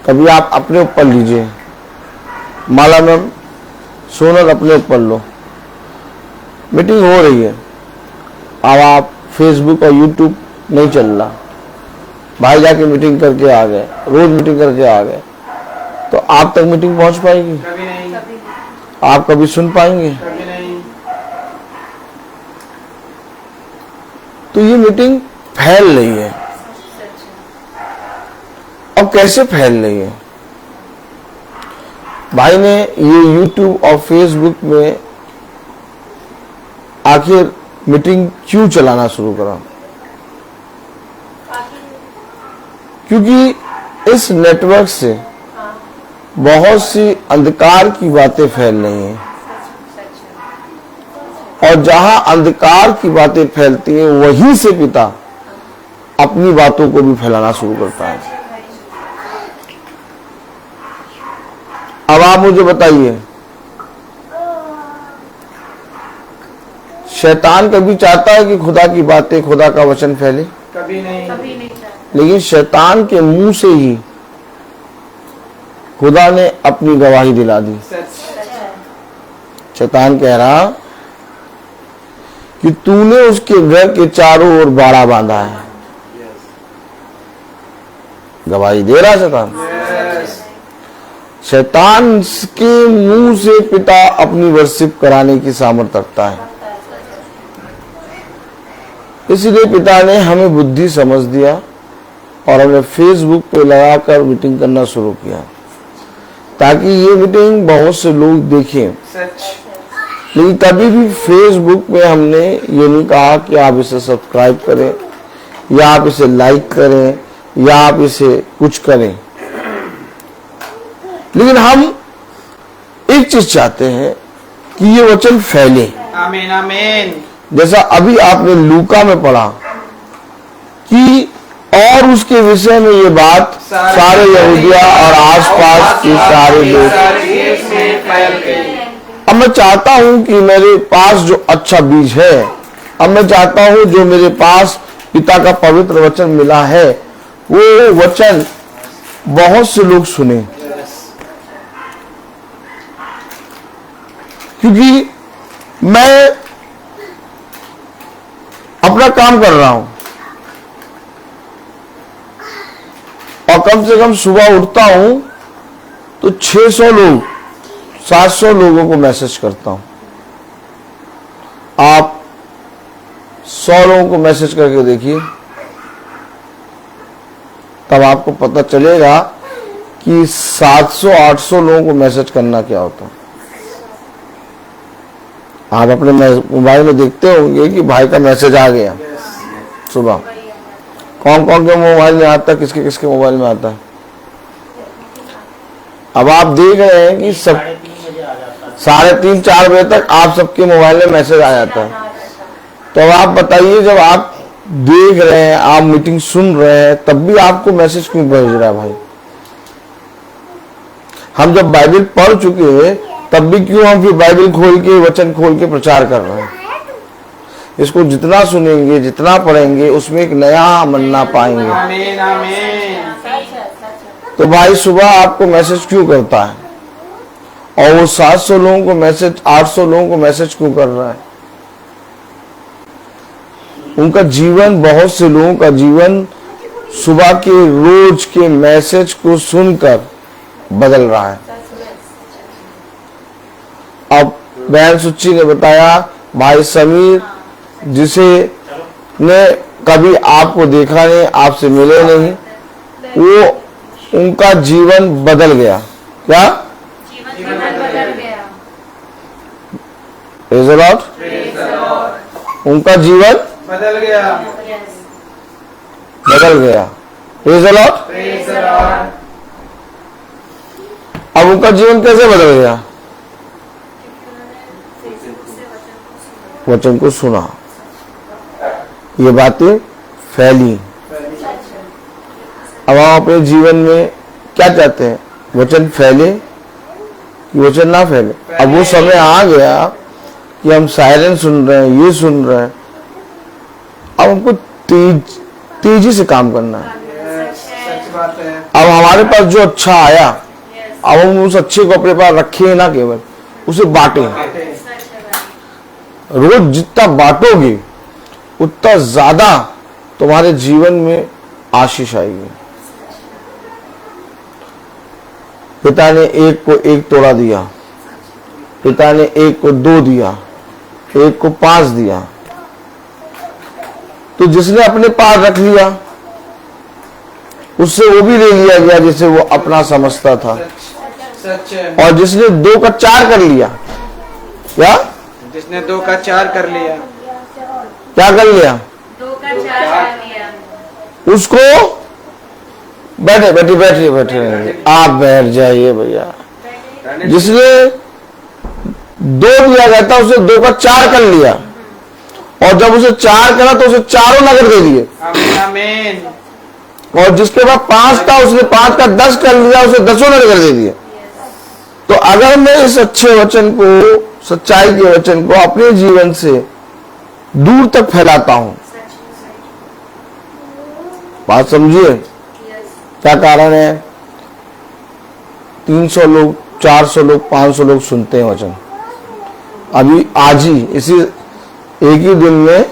कभी आप अपने ऊपर लीजिए, माला मैम सोनल अपने ऊपर लो। मीटिंग हो रही है, अब आप फेसबुक और यूट्यूब नहीं चल रहा, भाई जाके मीटिंग करके आ गए, रोज मीटिंग करके आ गए, तो आप तक मीटिंग पहुंच पाएगी? कभी नहीं, आप कभी सुन पाएंगे? कभी नहीं। तो ये मीटिंग फैल रही है। अब कैसे फैल रही है? भाई ने ये YouTube और Facebook में आखिर मीटिंग क्यों चलाना शुरू करा? क्योंकि इस नेटवर्क से बहुत सी अंधकार की बातें फैल रही हैं, और जहां अंधकार की बातें फैलती हैं वहीं से पिता अपनी बातों को भी फैलाना शुरू करता है। अब आप मुझे बताइए, शैतान कभी चाहता है कि खुदा की बातें, खुदा का वचन फैले? कभी नहीं, लेकिन शैतान के मुंह से ही खुदा ने अपनी गवाही दिला दी। शैतान कह रहा कि तूने उसके घर के चारों ओर बाड़ा बांधा है। गवाही दे रहा शैतान। शैतान के मुंह से पिता अपनी वर्शिप कराने की सामर्थ्य रखता है। इसलिए पिता ने हमें बुद्धि समझ दिया और हमें फेसबुक पे लगाकर मीटिंग करना शुरू किया, ताकि ये मीटिंग बहुत से लोग देखें। लेकिन तभी भी फेसबुक पे हमने ये नहीं कहा कि आप इसे सब्सक्राइब करें, या आप इसे लाइक करें, या आप इसे कुछ करें। लेकिन हम एक चीज चाहते हैं कि ये वचन फैले। आमीन, आमीन। जैसा अभी आपने लूका में पढ़ा कि और उसके विषय में ये बात सारे यहूदिया और आसपास के सारे लोग। अब मैं चाहता हूं कि मेरे पास जो अच्छा बीज है, अब मैं चाहता हूं जो मेरे पास पिता का पवित्र वचन मिला है, वो वचन बहुत से लोग सुने। क्योंकि मैं अपना काम कर रहा हूं और कम से कम सुबह उठता हूं तो 600 लोग, 700 लोगों को मैसेज करता हूं। आप 100 लोगों को मैसेज करके देखिए, तब आपको पता चलेगा कि 700-800 लोगों को मैसेज करना क्या होता है। आप अपने मोबाइल में देखते होंगे कि भाई का मैसेज आ गया सुबह। कौन कौन के मोबाइल में आता है, किसके किसके मोबाइल में आता है? अब आप देख रहे हैं कि सब 3:30-4 बजे तक आप सबके मोबाइल में मैसेज आ जाता है। तो अब आप बताइए, जब आप देख रहे हैं, आप मीटिंग सुन रहे हैं, तब भी आपको मैसेज क्यों भेज रहा है भाई? हम जब बाइबल पढ़ चुके हैं तब भी क्यों हम फिर बाइबल खोल के, वचन खोल के प्रचार कर रहे हैं? इसको जितना सुनेंगे, जितना पढ़ेंगे, उसमें एक नया मन्ना पाएंगे। आमीन, आमीन। तो भाई सुबह आपको मैसेज क्यों करता है, और वो 700 लोगों को मैसेज, 800 लोगों को मैसेज क्यों कर रहा है? उनका जीवन, बहुत से लोगों का जीवन सुबह के रोज के मैसेज को सुनकर बदल रहा है। अब बहन सुच्ची ने बताया, भाई समीर जिसे ने कभी आपको देखा नहीं, आपसे मिले नहीं, वो उनका जीवन बदल गया। क्या? जीवन बदल गया। Praise the Lord. उनका जीवन बदल गया, बदल गया। Praise the Lord. Praise the Lord. अब उनका जीवन कैसे बदल गया? वचन को सुना, ये बातें फैली। अब हम अपने जीवन में क्या चाहते हैं? वचन फैले कि वचन ना फैले? अब वो समय आ गया कि हम सायरन सुन रहे हैं, ये सुन रहे हैं। अब हमको तेजी से काम करना है। सच बात है। अब हमारे पास जो अच्छा आया, अब हम उस अच्छे को अपने पास रखे ना, केवल उसे बांटे। रोज जितना बांटोगे उतना ज्यादा तुम्हारे जीवन में आशीष आएगी। पिता ने एक को एक तोड़ा दिया, पिता ने एक को 2 दिया, एक को 5 दिया, तो जिसने अपने पास रख लिया उससे वो भी ले लिया गया जिसे वो अपना समझता था। सच है। और जिसने 2 का 4 कर लिया, क्या जिसने 2 का 4 कर लिया, क्या कर लिया, 2 का 4 कर लिया। उसको बैठे बैठे बैठे बैठे आप बैठ जाइए भैया। जिसने 2 दिया गया था उसे 2 का 4 कर लिया, और जब उसे 4 करा तो उसे 4 नगद दे दिए। आमीन आमीन। और जिसके पास 5 था उसने 5 का 10 कर लिया, उसे 10 नगद दे दिए। तो अगर मैं इस अच्छे वचन को, सच्चाई के वचन को अपने जीवन से दूर तक फैलाता हूं, बात समझिए क्या कारण है। 300 लोग, 400 लोग, 500 लोग सुनते हैं वचन। अभी आज ही इसी एक ही दिन में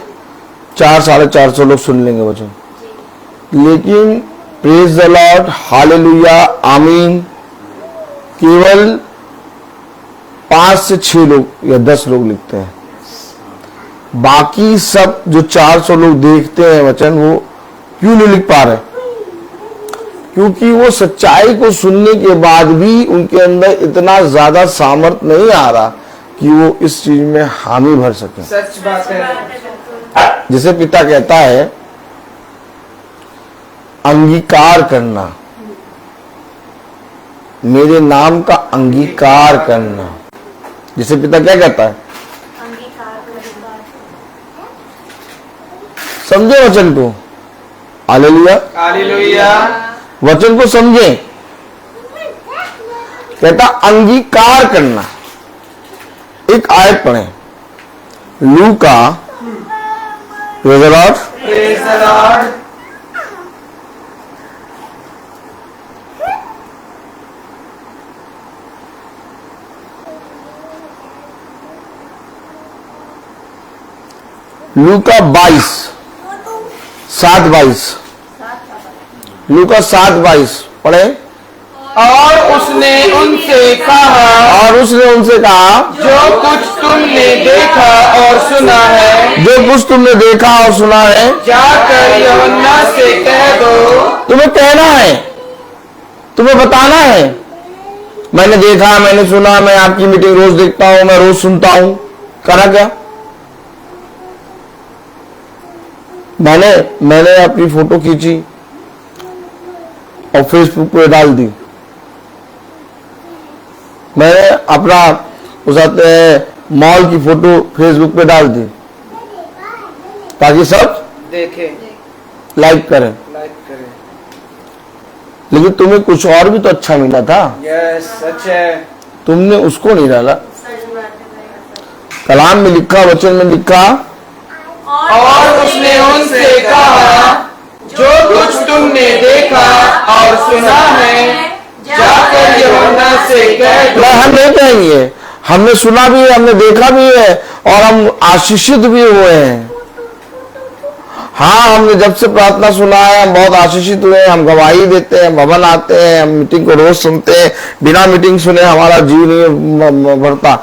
400-450 लोग सुन लेंगे वचन। लेकिन प्रेज द लॉर्ड, हालेलुया, आमीन, केवल 5 से 6 लोग या 10 लोग लिखते हैं। बाकी सब जो 400 लोग देखते हैं वचन, वो क्यों नहीं लिख पा रहे? क्योंकि वो सच्चाई को सुनने के बाद भी उनके अंदर इतना ज्यादा सामर्थ्य नहीं आ रहा कि वो इस चीज में हामी भर सके। सच बात है। जिसे पिता कहता है अंगीकार करना, मेरे नाम का अंगीकार करना। जिसे पिता क्या कहता है? समझे वचन को? Hallelujah, hallelujah. वचन को समझे। कहता अंगीकार करना। एक आयत पढ़े, लूका, praise the Lord, praise the Lord. लूका 7:22, लूका 7:22 पढ़े। और उसने उनसे कहा, और उसने उनसे कहा, जो कुछ तुमने देखा और सुना है, जो कुछ तुमने देखा और सुना है, जाकर यूहन्ना से कह दो। तुम्हें कहना है, तुम्हें बताना है। मैंने देखा, मैंने सुना, मैं आपकी मीटिंग रोज देखता हूं, मैं रोज सुनता हूं। करा क्या? मैंने अपनी फोटो खींची और फेसबुक पे डाल दी। मैंने अपना उसाते हैं मॉल की फोटो फेसबुक पे डाल दी ताकि सब देखे, लाइक करें। लाइक करें। लेकिन तुम्हें कुछ और भी तो अच्छा मिला था, यस, सच है। तुमने उसको नहीं डाला। कलाम में लिखा, वचन में लिखा, और उसने उनसे कहा, जो कुछ तुमने देखा और सुना है, जाकर यूहन्ना से कह दो। हम नहीं कहेंगे, हमने सुना भी है, हमने देखा भी है और हम आशीषित भी हुए हैं। हाँ, हमने जब से प्रार्थना सुना है हम बहुत आशीषित हुए हैं। हम गवाही देते हैं, भवन आते हैं, हम मीटिंग को रोज सुनते हैं। बिना मीटिंग सुने हमारा जीव नहीं भरता।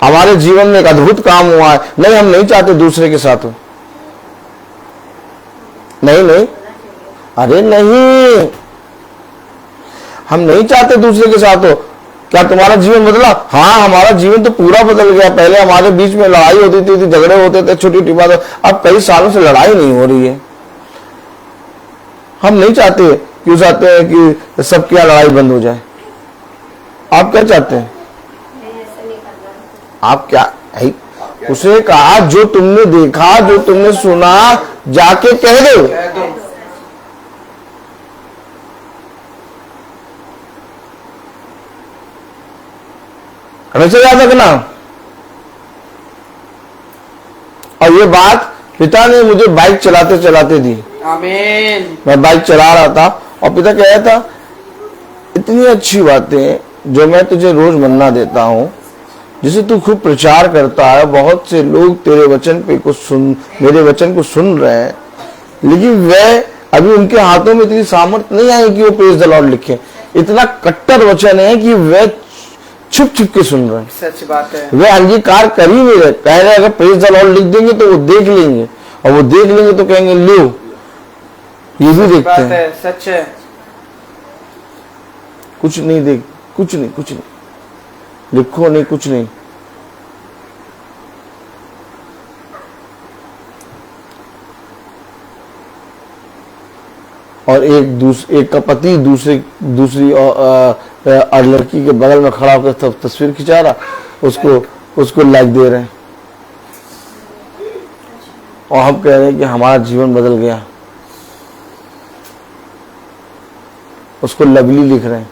हमारे जीवन में एक अद्भुत काम हुआ है। नहीं, हम नहीं चाहते दूसरे के साथ हो। नहीं, अरे नहीं, हम नहीं चाहते दूसरे के साथ हो। क्या तुम्हारा जीवन बदला? हाँ, हमारा जीवन तो पूरा बदल गया। पहले हमारे बीच में लड़ाई होती थी, झगड़े होते थे, छोटी छोटी बात। अब कई सालों से लड़ाई नहीं हो रही है। हम नहीं चाहते, क्यों चाहते हैं कि सबकी लड़ाई बंद हो जाए? आप क्या चाहते हैं? आप क्या है? उसने कहा, जो तुमने देखा, जो तुमने सुना, जाके कह दो। कह दो। हमेशा याद रखना। और ये बात पिता ने मुझे बाइक चलाते चलाते दी। आमीन। मैं बाइक चला रहा था और पिता कह रहा था इतनी अच्छी बातें जो मैं तुझे रोज मन्ना देता हूँ, जिसे तू खूब प्रचार करता है, बहुत से लोग तेरे वचन पे मेरे वचन को सुन रहे हैं, लेकिन वह अभी उनके हाथों में इतनी सामर्थ्य नहीं आई कि वो प्रेज द लॉर्ड लिखे। इतना कट्टर वचन है कि वह छुप छुप के सुन रहे हैं। सच बात है। वे अंगीकार कर ही नहीं रहे। कह रहे अगर प्रेज द लॉर्ड लिख देंगे तो वो देख लेंगे, और वो देख लेंगे तो कहेंगे लो ये भी देखते हैं। सच है। कुछ नहीं देख, कुछ नहीं, कुछ नहीं लिखो, नहीं कुछ नहीं। और एक का पति दूसरी और लड़की के बगल में खड़ा होकर तस्वीर खिंचा रहा, उसको लाइक दे रहे हैं, और हम कह रहे हैं कि हमारा जीवन बदल गया। उसको लवली लिख रहे हैं,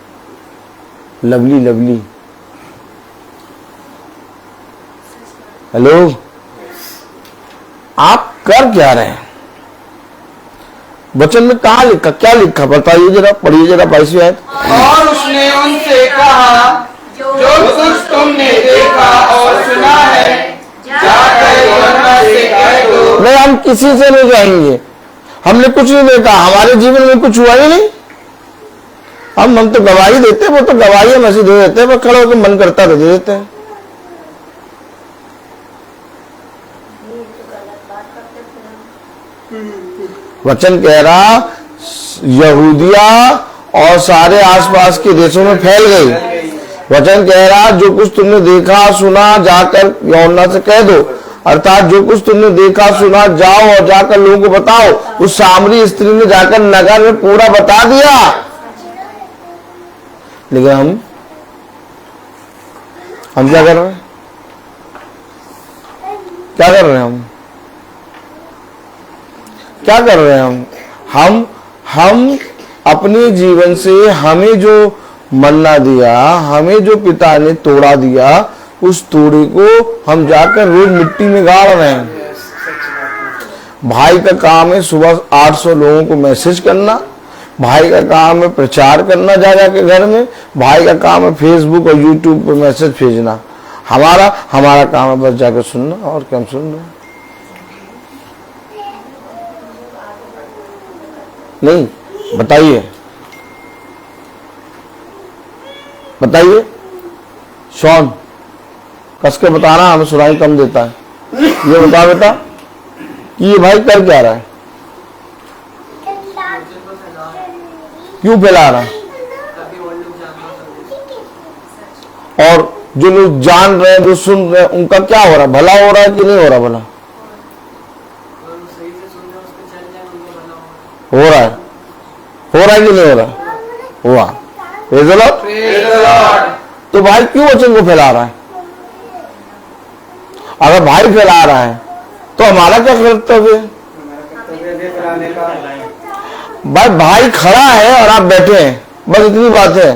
लवली लवली। हेलो, आप कर क्या रहे हैं? वचन में कहा लिखा, क्या लिखा बताइए जरा, पढ़िए जरा 22वीं आयत। और उसने उनसे कहा, जो कुछ तुमने देखा और सुना है, जाकर यूहन्ना से कह दो। नहीं, हम किसी से नहीं जाएंगे, हमने कुछ नहीं देखा, हमारे जीवन में कुछ हुआ ही नहीं। हम तो गवाही देते हैं, वो तो गवाही हम ऐसे दे देते हैं, पर खड़े होकर मन करता तो दे देते हैं। वचन कह रहा यहूदिया और सारे आसपास के देशों में फैल गई। वचन कह रहा जो कुछ तुमने देखा सुना जाकर यूहन्ना से कह दो, अर्थात जो कुछ तुमने देखा सुना जाओ और जाकर लोगों को बताओ। उस सामरी स्त्री ने जाकर नगर में पूरा बता दिया। लेकिन हम क्या कर रहे हैं? क्या कर रहे हैं हम? क्या कर रहे हैं हम अपने जीवन से हमें जो मन्ना दिया, हमें जो पिता ने तोड़ा दिया, उस तोड़े को हम जाकर रोज मिट्टी में गाड़ रहे हैं। भाई का काम है सुबह 800 लोगों को मैसेज करना, भाई का काम है प्रचार करना जा जाके घर में, भाई का काम है फेसबुक और यूट्यूब पे मैसेज भेजना। हमारा काम है बस जाकर सुनना। और क्या हम सुन रहे हैं? नहीं, बताइए शॉन, कस के बताना, हमें सुनाई कम देता है। ये बता बेटा कि ये भाई कर क्या रहा है, क्यों फैला रहा है? और जो लोग जान रहे हैं, जो सुन रहे हैं, उनका क्या हो रहा है? भला हो रहा है कि नहीं हो रहा? भला हो रहा है कि नहीं हो रहा? हुआ। Praise the Lord. तो भाई क्यों वचन को फैला रहा है? अगर भाई फैला रहा है तो हमारा क्या कर्तव्य है? भाई खड़ा है और आप बैठे हैं, बस इतनी बात है।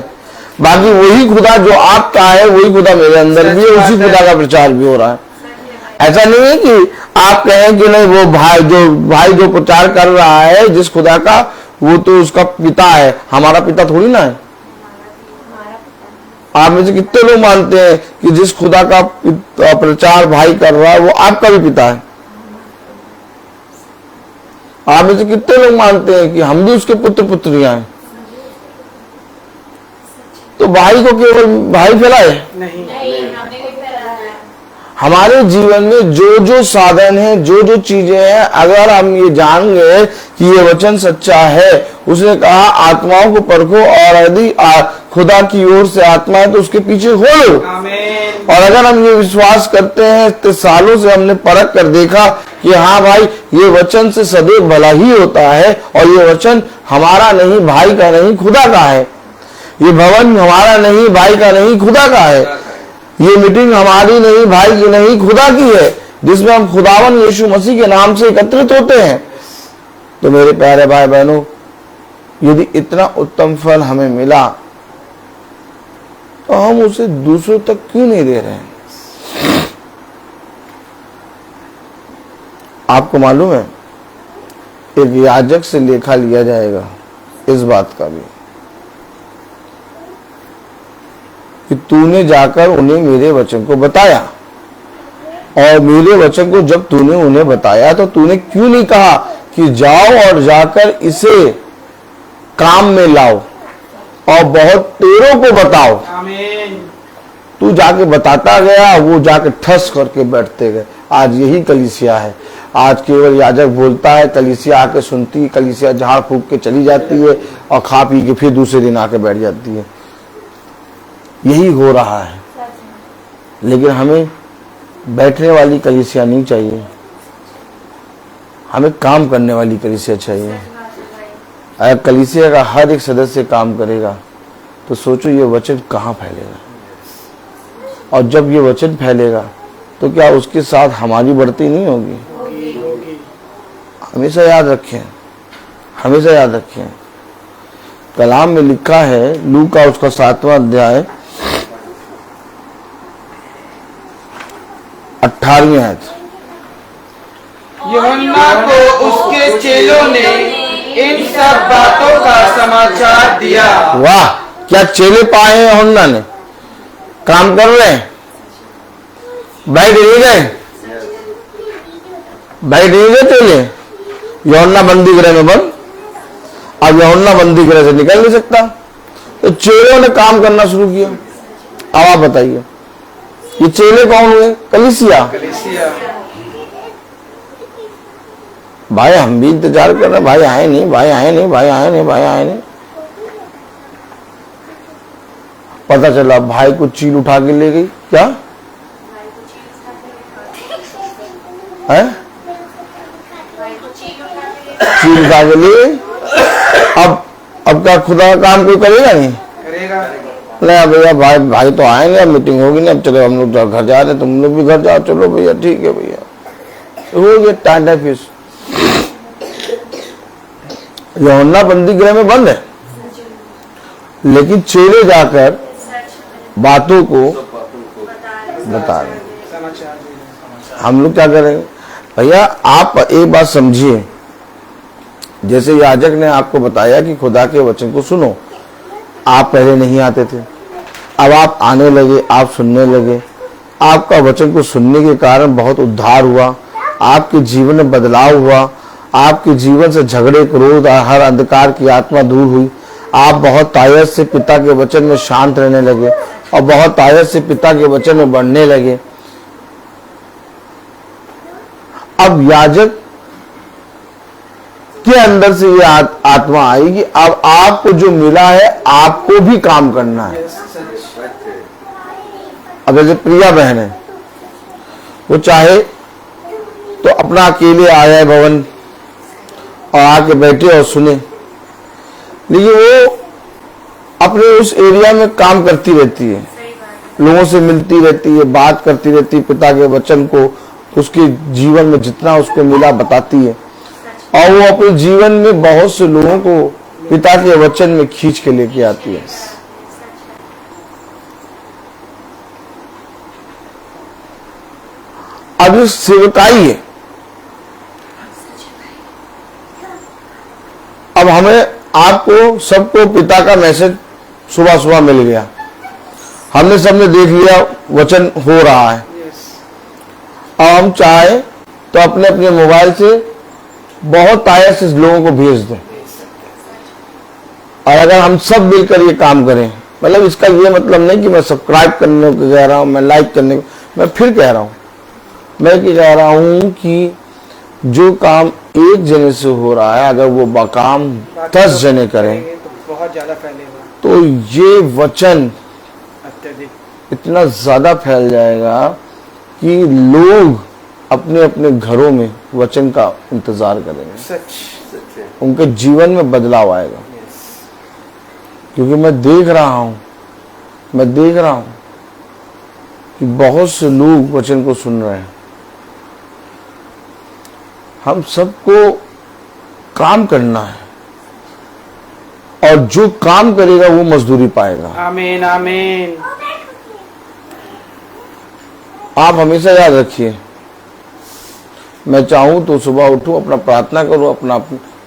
बाकी वही खुदा जो आपका है, वही खुदा मेरे अंदर भी है, उसी खुदा का प्रचार भी हो रहा है। ऐसा नहीं है कि आप कहें कि नहीं वो भाई जो प्रचार कर रहा है जिस खुदा का, वो तो उसका पिता है, हमारा पिता थोड़ी ना है। आप में से कितने लोग मानते हैं कि जिस खुदा का प्रचार भाई कर रहा है वो आपका भी पिता है? आप में से कितने लोग मानते हैं कि हम भी उसके पुत्र पुत्रियां हैं? तो भाई को केवल भाई फैलाए नहीं, हमारे जीवन में जो साधन है, जो चीजें हैं, अगर हम ये जान गए कि ये वचन सच्चा है, उसने कहा आत्माओं को परखो और यदि खुदा की ओर से आत्मा है तो उसके पीछे हो लो। और अगर हम ये विश्वास करते हैं, इतने सालों से हमने परख कर देखा कि हाँ भाई ये वचन से सदैव भला ही होता है, और ये वचन हमारा नहीं, भाई का नहीं, खुदा का है। ये भवन हमारा नहीं, भाई का नहीं, खुदा का है। ये मीटिंग हमारी नहीं, भाई की नहीं, खुदा की है, जिसमें हम खुदावन यीशु मसीह के नाम से एकत्रित होते हैं। तो मेरे प्यारे भाई बहनों, यदि इतना उत्तम फल हमें मिला तो हम उसे दूसरों तक क्यों नहीं दे रहे हैं? आपको मालूम है एक याजक से लेखा लिया जाएगा इस बात का भी तूने जाकर उन्हें मेरे वचन को बताया, और मेरे वचन को जब तूने उन्हें बताया तो तूने क्यों नहीं कहा कि जाओ और जाकर इसे काम में लाओ और बहुत तेरों को बताओ। आमीन। तू जाके बताता गया, वो जाके ठस करके बैठते गए। आज यही कलीसिया है। आज केवल याजक बोलता है, कलीसिया आके सुनती है, कलीसिया झाड़ फूक के चली जाती है और खा पी के फिर दूसरे दिन आके बैठ जाती है। यही हो रहा है। लेकिन हमें बैठने वाली कलीसिया नहीं चाहिए, हमें काम करने वाली कलीसिया चाहिए। अगर कलीसिया का हर एक सदस्य काम करेगा तो सोचो ये वचन कहाँ फैलेगा, और जब ये वचन फैलेगा तो क्या उसके साथ हमारी बढ़ती नहीं होगी? हमेशा याद रखें, हमेशा याद रखें। कलाम में लिखा है, लू का उसका 7वां अध्याय 18वीं आयत, यूहन्ना को उसके चेलों ने इन सब बातों का समाचार दिया। वाह, क्या चेले पाए हैं यूहन्ना ने? काम कर रहे हैं, बैठ नहीं गए, बैठ नहीं गए चेले। यूहन्ना बंदी गृह में बंद, अब यूहन्ना बंदी गृह से निकल नहीं सकता, तो चेलों ने काम करना शुरू किया। अब आप बताइए, ये चेले कौन हुए? कलीसिया। कलीसिया। भाई हम भी इंतजार कर रहे हैं, भाई आए नहीं, भाई आए नहीं, भाई आए नहीं, भाई आए नहीं। पता चला भाई को चील उठा के ले गई। क्या है? चील उठा के ले गई। अब क्या खुदा का काम कोई करेगा नहीं? करेगा। नहीं भैया, भाई तो आए नहीं, अब मीटिंग होगी नहीं, अब चलो हम लोग घर जा रहे हैं, तुम लोग भी घर जाओ, चलो भैया ठीक है भैया, हो गया टाटा फिश। यूहन्ना बंदी गृह में बंद है, लेकिन चेले जाकर बातों को बता रहे। हम लोग क्या करेंगे भैया? आप एक बात समझिए, जैसे याजक ने आपको बताया कि खुदा के वचन को सुनो, आप पहले नहीं आते थे, अब आप आने लगे, आप सुनने लगे। आपका वचन को सुनने के कारण बहुत उद्धार हुआ, आपके जीवन में बदलाव हुआ, आपके जीवन से झगड़े, क्रोध और हर अंधकार की आत्मा दूर हुई। आप बहुत तायत से पिता के वचन में शांत रहने लगे और बहुत तायत से पिता के वचन में बढ़ने लगे। अब याजक के अंदर से ये आत्मा आई कि अब आपको जो मिला है आपको भी काम करना है। अब जैसे प्रिया बहन है, वो चाहे तो अपना अकेले आया भवन और आके बैठे और सुने, लेकिन वो अपने उस एरिया में काम करती रहती है, लोगों से मिलती रहती है, बात करती रहती है, पिता के वचन को उसके जीवन में जितना उसको मिला बताती है, और वो अपने जीवन में बहुत से लोगों को पिता के वचन में खींच के लेके आती है। अब ये सेवकाई है। अब हमें आपको सबको पिता का मैसेज सुबह सुबह मिल गया, हमने सबने देख लिया वचन हो रहा है। अब हम चाहे तो अपने अपने मोबाइल से बहुत तायत से लोगों को भेज दें, और अगर हम सब मिलकर ये काम करें, मतलब इसका ये मतलब नहीं कि मैं सब्सक्राइब करने को कह रहा हूं, मैं लाइक करने को, मैं फिर कह रहा हूं, मैं कह रहा हूं कि जो काम एक जने से हो रहा है, अगर वो बाकाम 10 जने करें तो बहुत ज्यादा फैलेगा, तो ये वचन अत्यधिक इतना ज्यादा फैल जाएगा कि लोग अपने अपने घरों में वचन का इंतजार करेंगे, सच। उनके जीवन में बदलाव आएगा। क्योंकि मैं देख रहा हूं कि बहुत से लोग वचन को सुन रहे हैं। हम सबको काम करना है, और जो काम करेगा वो मजदूरी पाएगा। आमीन आमीन। आप हमेशा याद रखिए, मैं चाहूं तो सुबह उठूं, अपना प्रार्थना करूं, अपना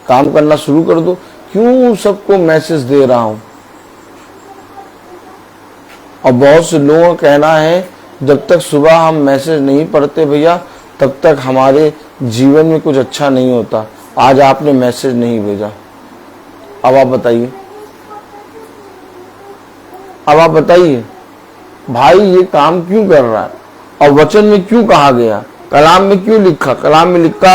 काम करना शुरू कर दो। क्यों सबको मैसेज दे रहा हूं? और बहुत से लोगों का कहना है जब तक सुबह हम मैसेज नहीं पढ़ते भैया तब तक हमारे जीवन में कुछ अच्छा नहीं होता। आज आपने मैसेज नहीं भेजा, अब आप बताइए, अब आप बताइए भाई ये काम क्यों कर रहा है? और वचन में क्यों कहा गया, कलाम में क्यों लिखा? कलाम में लिखा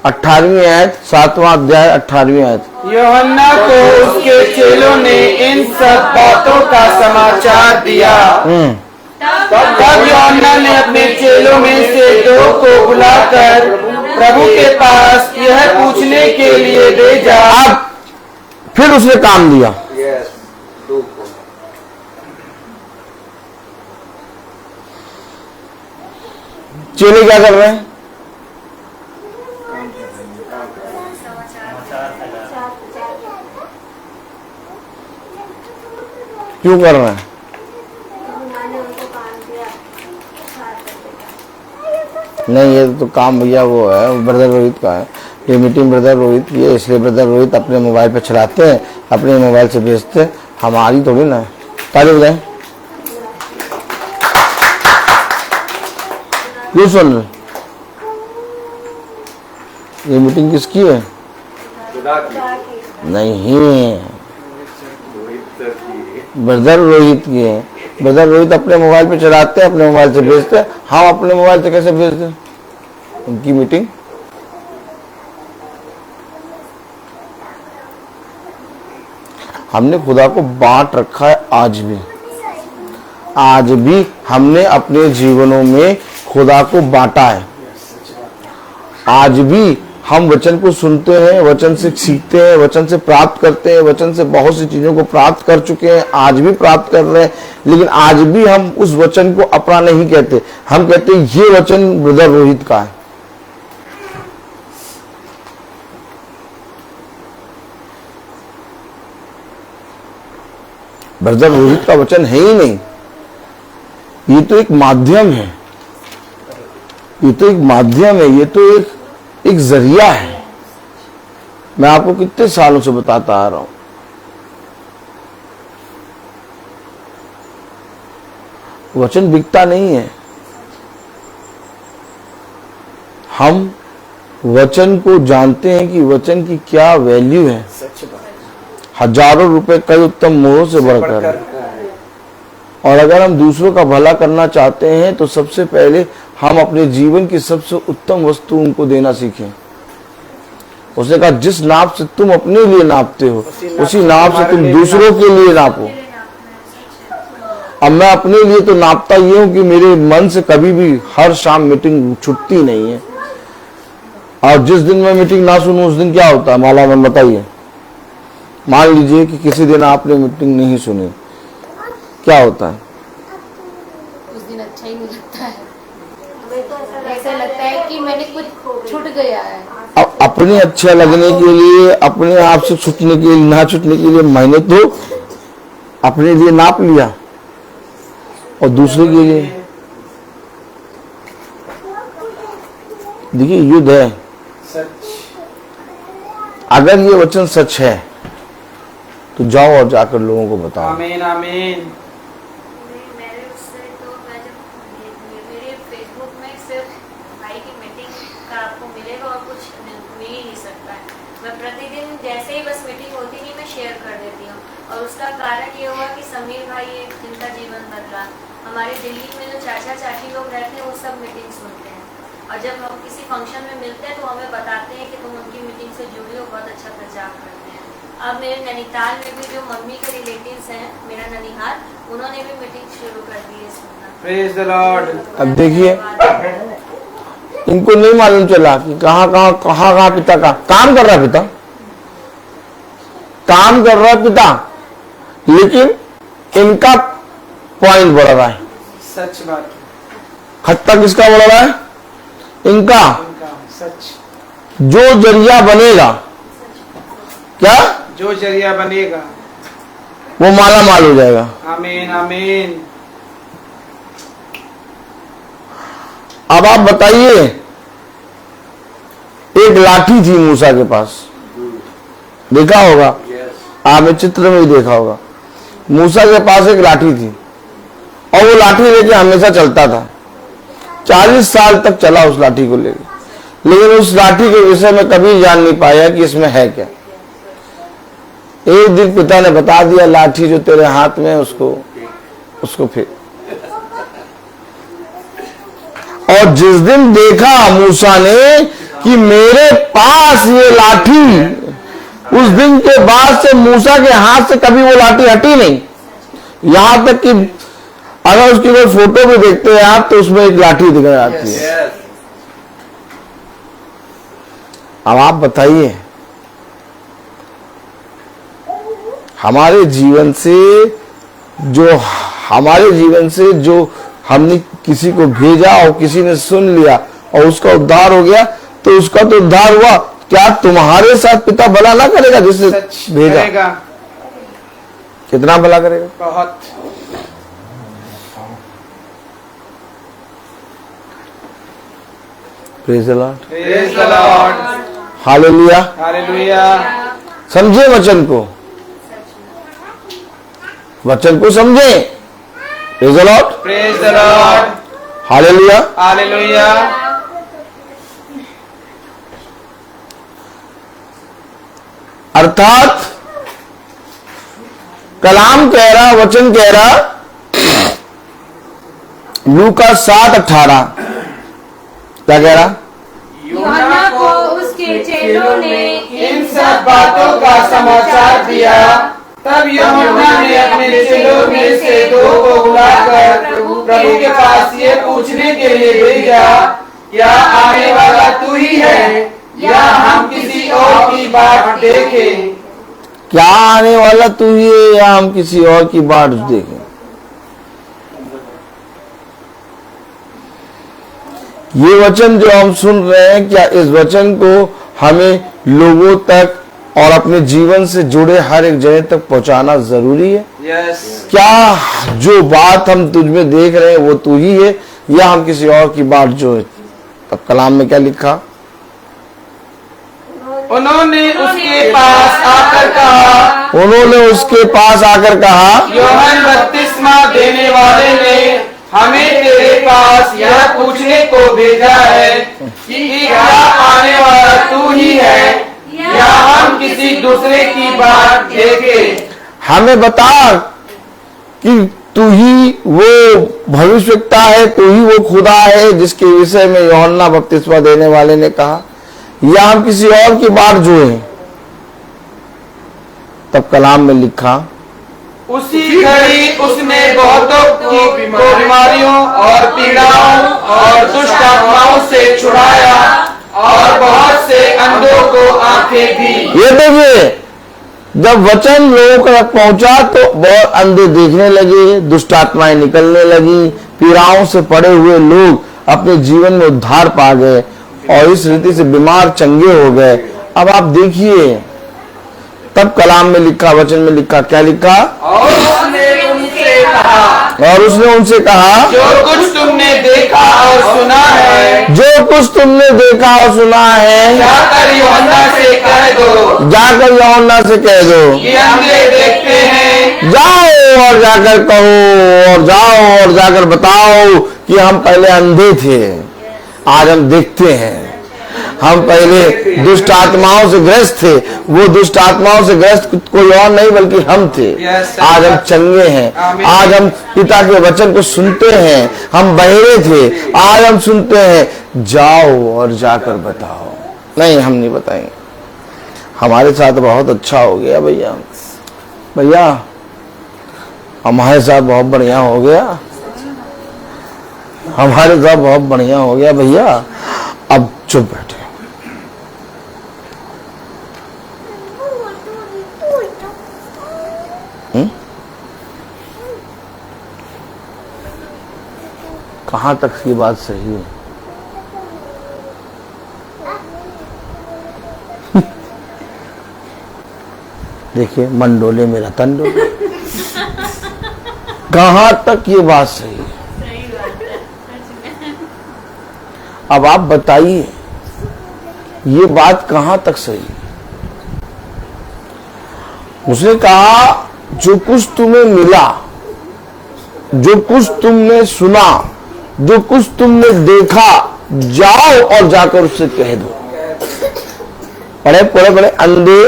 18वीं आयत 7वां अध्याय 18वीं आयत, यूहन्ना को उसके चेलों ने इन सब बातों का समाचार दिया। तब यूहन्ना ने अपने चेलों में से 2 को बुलाकर प्रभु के पास यह पूछने के लिए भेजा। अब फिर उसने काम दिया। चेले क्या कर रहे हैं? क्यों कर रहे हैं? नहीं ये तो काम भैया वो है ब्रदर रोहित का है, ये मीटिंग ब्रदर रोहित की है, इसलिए ब्रदर रोहित अपने मोबाइल पे चलाते हैं, अपने मोबाइल से भेजते हैं, हमारी थोड़ी ना है। ताली बजाएं। क्यों सुन रहे? ये मीटिंग किसकी है? नहीं, ब्रदर रोहित की है। ब्रदर रोहित अपने मोबाइल पे चलाते हैं, अपने मोबाइल से भेजते हैं, हम अपने मोबाइल से कैसे भेजते हैं उनकी मीटिंग? हमने खुदा को बांट रखा है। आज भी हमने अपने जीवनों में खुदा को बांटा है। आज भी हम वचन को सुनते हैं, वचन से सीखते हैं, वचन से प्राप्त करते हैं, वचन से बहुत सी चीजों को प्राप्त कर चुके हैं, आज भी प्राप्त कर रहे हैं, लेकिन आज भी हम उस वचन को अपना नहीं कहते। हम कहते हैं ये वचन ब्रदर रोहित का है। ब्रदर रोहित का वचन है ही नहीं, ये तो एक माध्यम है, ये तो एक माध्यम है, ये तो एक जरिया है। मैं आपको कितने सालों से बताता आ रहा हूं, वचन बिकता नहीं है। हम वचन को जानते हैं कि वचन की क्या वैल्यू है। हजारों रुपए कई उत्तम मोहों से बढ़कर। और अगर हम दूसरों का भला करना चाहते हैं तो सबसे पहले हम अपने जीवन की सबसे उत्तम वस्तु उनको देना सीखें। उसने कहा जिस नाप से तुम अपने लिए नापते हो उसी नाप से तुम दूसरों के लिए नापो। अब मैं अपने लिए तो नापता ये हूं कि मेरे मन से कभी भी हर शाम मीटिंग छुटती नहीं है, और जिस दिन मैं मीटिंग ना सुनूं उस दिन क्या होता है माला मन बताइए। मान लीजिए कि किसी दिन आपने मीटिंग नहीं सुनी, क्या होता है? उस दिन अच्छा ही नहीं लगता है, ऐसा लगता है कि मैंने कुछ छूट गया है। अब अपने अच्छा लगने के लिए, अपने आप से छूटने के लिए, ना छूटने के लिए मैंने तो अपने लिए नाप लिया और दूसरे के लिए। देखिए युद्ध है। अगर ये वचन सच है तो जाओ और जाकर लोगों को बताओ। आमीन आमीन। मेरे उससे तो मैं जब मेरे फेसबुक में सिर्फ भाई की मीटिंग का आपको मिलेगा और कुछ मिल ही नहीं सकता है। मैं प्रतिदिन जैसे ही बस मीटिंग होती नहीं मैं शेयर कर देती हूँ, और उसका कारण ये हुआ कि समीर भाई एक जिनका जीवन बदला, हमारे दिल्ली में जो चाचा चाची लोग रहते हैं वो सब मीटिंग सुनते हैं, और जब हम किसी फंक्शन में मिलते हैं तो हमें बताते हैं कि तुम उनकी मीटिंग से जुड़े हो, बहुत अच्छा प्रचार करते हैं। अब मेरे नैनीताल में भी जो मम्मी के रिलेटिव्स हैं, मेरा ननिहाल, उन्होंने भी मीटिंग शुरू कर दी है सुनना। Praise the Lord. अब देखिए इनको नहीं मालूम चला कि कहाँ पिता का काम कर रहा है। पिता काम कर रहा है पिता, लेकिन इनका पॉइंट बढ़ रहा है। सच बात। खत्ता किसका बढ़ रहा है? इनका। सच। जो जरिया बनेगा, क्या जो जरिया बनेगा वो माला माल हो जाएगा। आमीन आमीन। अब आप बताइए, एक लाठी थी मूसा के पास, देखा होगा आपने चित्र में ही देखा होगा। मूसा के पास एक लाठी थी और वो लाठी लेके हमेशा चलता था। 40 साल तक चला उस लाठी को लेके, लेकिन उस लाठी के विषय में कभी जान नहीं पाया कि इसमें है क्या। एक दिन पिता ने बता दिया, लाठी जो तेरे हाथ में है उसको फेंक। और जिस दिन देखा मूसा ने कि मेरे पास ये लाठी, उस दिन के बाद से मूसा के हाथ से कभी वो लाठी हटी नहीं। यहां तक कि अगर उसकी कोई फोटो भी देखते हैं आप तो उसमें एक लाठी दिख जाती है। अब आप बताइए, हमारे जीवन से जो हमने किसी को भेजा और किसी ने सुन लिया और उसका उद्धार हो गया, तो उसका तो उद्धार हुआ, क्या तुम्हारे साथ पिता भला ना करेगा जिससे भेजा? कितना भला करेगा? बहुत। Praise the Lord, praise the Lord, hallelujah. Hallelujah. समझे वचन को, वचन को समझे। Praise the Lord, praise the Lord, hallelujah. Hallelujah. अर्थात कलाम कह रहा, वचन कह रहा, लूका 7:18 क्या कह रहा? यूहन्ना को उसके चेलों ने इन सब बातों का समाचार दिया। तब यूहन्ना ने अपने चेलों में से 2 को बुलाकर प्रभु के पास ये पूछने के लिए भेजा, क्या आने वाला तू ही है या हम किसी और की बाट देखें? क्या आने वाला तू ही है या हम किसी और की बाट देखें? ये वचन जो हम सुन रहे हैं, क्या इस वचन को हमें लोगों तक और अपने जीवन से जुड़े हर एक जगह तक पहुंचाना जरूरी है? यस। क्या जो बात हम तुझ में देख रहे हैं वो तू ही है या हम किसी और की बात जो है? तब कलाम में क्या लिखा? उन्होंने उसके पास आकर कहा, यूहन्ना बपतिस्मा देने वाले ने हमें तेरे पास यह पूछने को भेजा है कि क्या आने वाला तू ही है या हम किसी दूसरे की बात देखें? हमें बता कि तू ही वो भविष्यवक्ता है, तू ही वो खुदा है जिसके विषय में यूहन्ना बपतिस्मा देने वाले ने कहा, या हम किसी और की बात जो है? तब कलाम में लिखा, उसी घड़ी उसने बहुतों को बीमारियों और पीड़ाओं और दुष्ट आत्माओं से छुड़ाया और बहुत से अंधों को आंखें दी। ये देखिए, जब वचन लोगों तक पहुंचा तो बहुत अंधे देखने लगे, दुष्ट आत्माएं निकलने लगी, पीड़ाओं से पड़े हुए लोग अपने जीवन में उद्धार पा गए और इस रीति से बीमार चंगे हो गए। अब आप देखिए, तब कलाम में लिखा, वचन में लिखा, क्या लिखा? और उसने उनसे कहा, जो कुछ तुमने देखा और सुना है, जाकर यूहन्ना से कह दो कि अंधे देखते हैं। जाओ और जाकर कहो, और जाओ और जाकर बताओ कि हम पहले अंधे थे, आज हम देखते हैं। हम पहले दुष्ट आत्माओं से ग्रस्त थे, वो दुष्ट आत्माओं से ग्रस्त कोई और नहीं बल्कि हम थे। आज हम चंगे हैं, आज हम पिता के वचन को सुनते हैं। हम बहरे थे, आज हम सुनते हैं। जाओ और जाकर बताओ। नहीं, हम नहीं बताएंगे, हमारे साथ बहुत अच्छा हो गया भैया, हमारे साथ बहुत बढ़िया हो गया, हमारे साथ बहुत बढ़िया हो गया भैया, अब चुप बैठे। कहां तक ये बात सही है? देखिए, मन डोले मेरा तन डोले। कहां तक ये बात सही है? अब आप बताइए, ये बात कहां तक सही है? उसने कहा, जो कुछ तुम्हें मिला जो कुछ तुमने सुना, जो कुछ तुमने देखा, जाओ और जाकर उससे कह दो। पढ़े पढ़े पढ़े। अंधे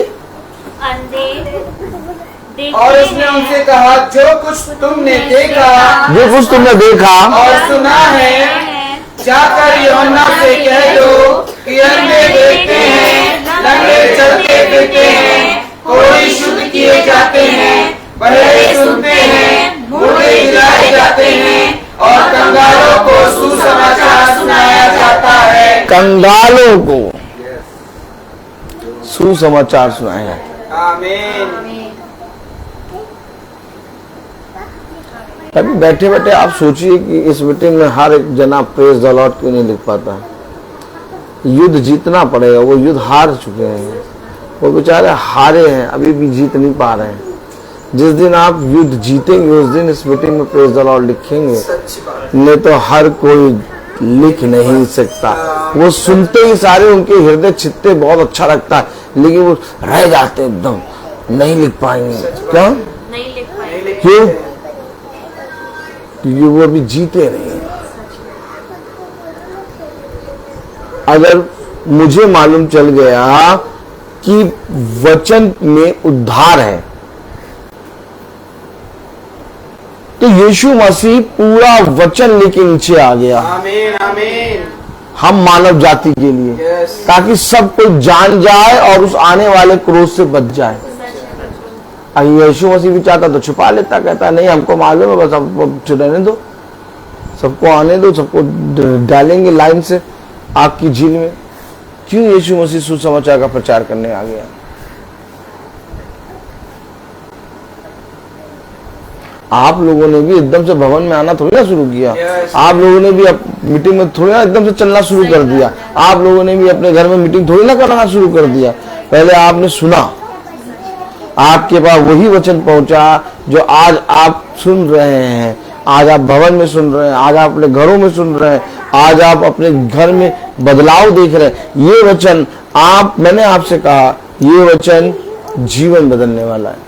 और उसने उनसे कहा, जो कुछ तुमने देखा, जो कुछ तुमने देखा और सुना है, जाकर यूहन्ना से कह दो कि अंधे देखते हैं, लंगड़े चलते फिरते हैं, कोढ़ी शुद्ध किए जाते हैं, बहरे सुनते हैं, मुर्दे हिलाए जाते हैं, और कंगालों को सुसमाचार सुनाया जाता है। कंगालों को सुसमाचार सुनाया जाता है। आमीन। अभी बैठे बैठे आप सोचिए कि इस मीटिंग में हर एक जना प्रेज द लॉर्ड क्यों नहीं लिख पाता। युद्ध जीतना पड़ेगा, वो युद्ध हार चुके हैं, वो बेचारे हारे हैं, अभी भी जीत नहीं पा रहे हैं। जिस दिन आप युद्ध जीतेंगे उस दिन इस मीटिंग में प्रेज द लॉर्ड लिखेंगे, नहीं तो हर कोई लिख नहीं सकता। वो सुनते ही सारे उनके हृदय चित्ते बहुत अच्छा लगता है, लेकिन वो रह जाते एकदम, नहीं लिख पाएंगे। क्यों? नहीं लिख पाएंगे। क्यों? क्योंकि वो अभी जीते नहीं। अगर मुझे मालूम चल गया कि वचन में उद्धार है, तो यीशु मसीह पूरा वचन लेके नीचे आ गया। आमीन आमीन। हम मानव जाति के लिए, यस। ताकि सब कोई जान जाए और उस आने वाले क्रोध से बच जाए। अगर यीशु मसीह भी चाहता तो छुपा लेता, कहता नहीं हमको मालूम है, बस हमको रहने दो, सबको आने दो, सबको डालेंगे लाइन से आग की झील में। क्यों यीशु मसीह सुसमाचार का प्रचार करने आ गया? आप लोगों ने भी एकदम से भवन में आना थोड़ी ना शुरू किया। आप लोगों ने भी मीटिंग में थोड़ी ना एकदम से चलना शुरू कर दिया। आप लोगों ने भी अपने घर में मीटिंग थोड़ी ना करना शुरू कर दिया। पहले आपने सुना, आपके पास वही वचन पहुंचा जो आज आप सुन रहे हैं। आज आप भवन में सुन रहे हैं, आज आप अपने घरों में सुन रहे हैं, आज आप अपने घर में बदलाव देख रहे हैं। ये वचन मैंने आपसे कहा, ये वचन जीवन बदलने वाला है।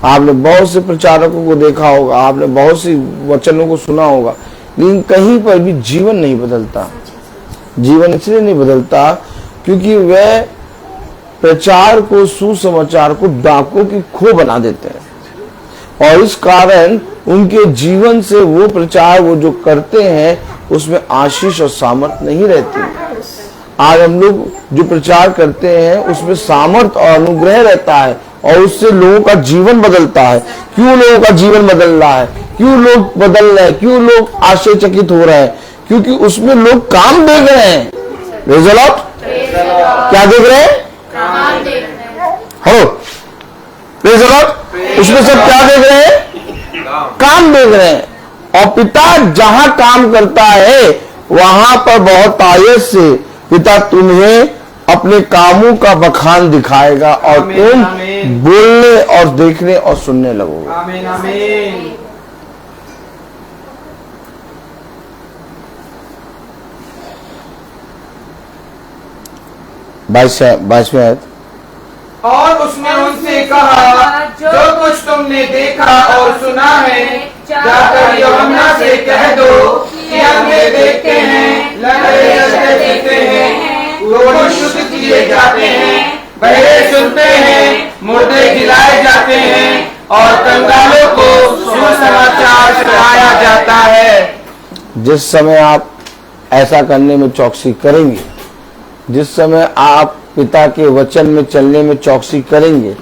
आपने बहुत से प्रचारकों को देखा होगा, आपने बहुत सी वचनों को सुना होगा, लेकिन कहीं पर भी जीवन नहीं बदलता। जीवन इसलिए नहीं बदलता क्योंकि वह प्रचार को, सुसमाचार को डाकों की खो बना देते हैं, और इस कारण उनके जीवन से वो प्रचार वो जो करते हैं उसमें आशीष और सामर्थ नहीं रहती। आज हम लोग जो प्रचार करते हैं उसमें सामर्थ और अनुग्रह रहता है, और उससे लोगों का जीवन बदलता है। क्यों लोगों का जीवन बदल रहा है? क्यों लोग बदल रहे हैं? क्यों लोग आश्चर्यचकित हो रहे हैं? क्योंकि उसमें लोग काम देख रहे हैं। Praise the Lord. क्या देख रहे हैं? हो प्रेज़ द लॉर्ड। उसमें सब क्या देख रहे हैं? काम देख रहे हैं। और पिता जहां काम करता है वहां पर बहुत आयत से पिता तुम्हें अपने कामों का बखान दिखाएगा, और तुम बोलने और देखने और सुनने लगोगे। आमीन आमीन। बाईसवीं आयत। और उसने उनसे कहा, जो कुछ तुमने देखा और सुना है, जाकर यूहन्ना से कह दो कि अंधे देखते हैं, लंगड़े चलते फिरते हैं, कोढ़ी शुद्ध किए जाते हैं, बहरे सुनते हैं, मुर्दे हिलाए जाते हैं, और कंगालों को सुसमाचार सुनाया जाता है। जिस समय आप ऐसा करने में चौकसी करेंगे, जिस समय आप पिता के वचन में चलने में चौकसी करेंगे,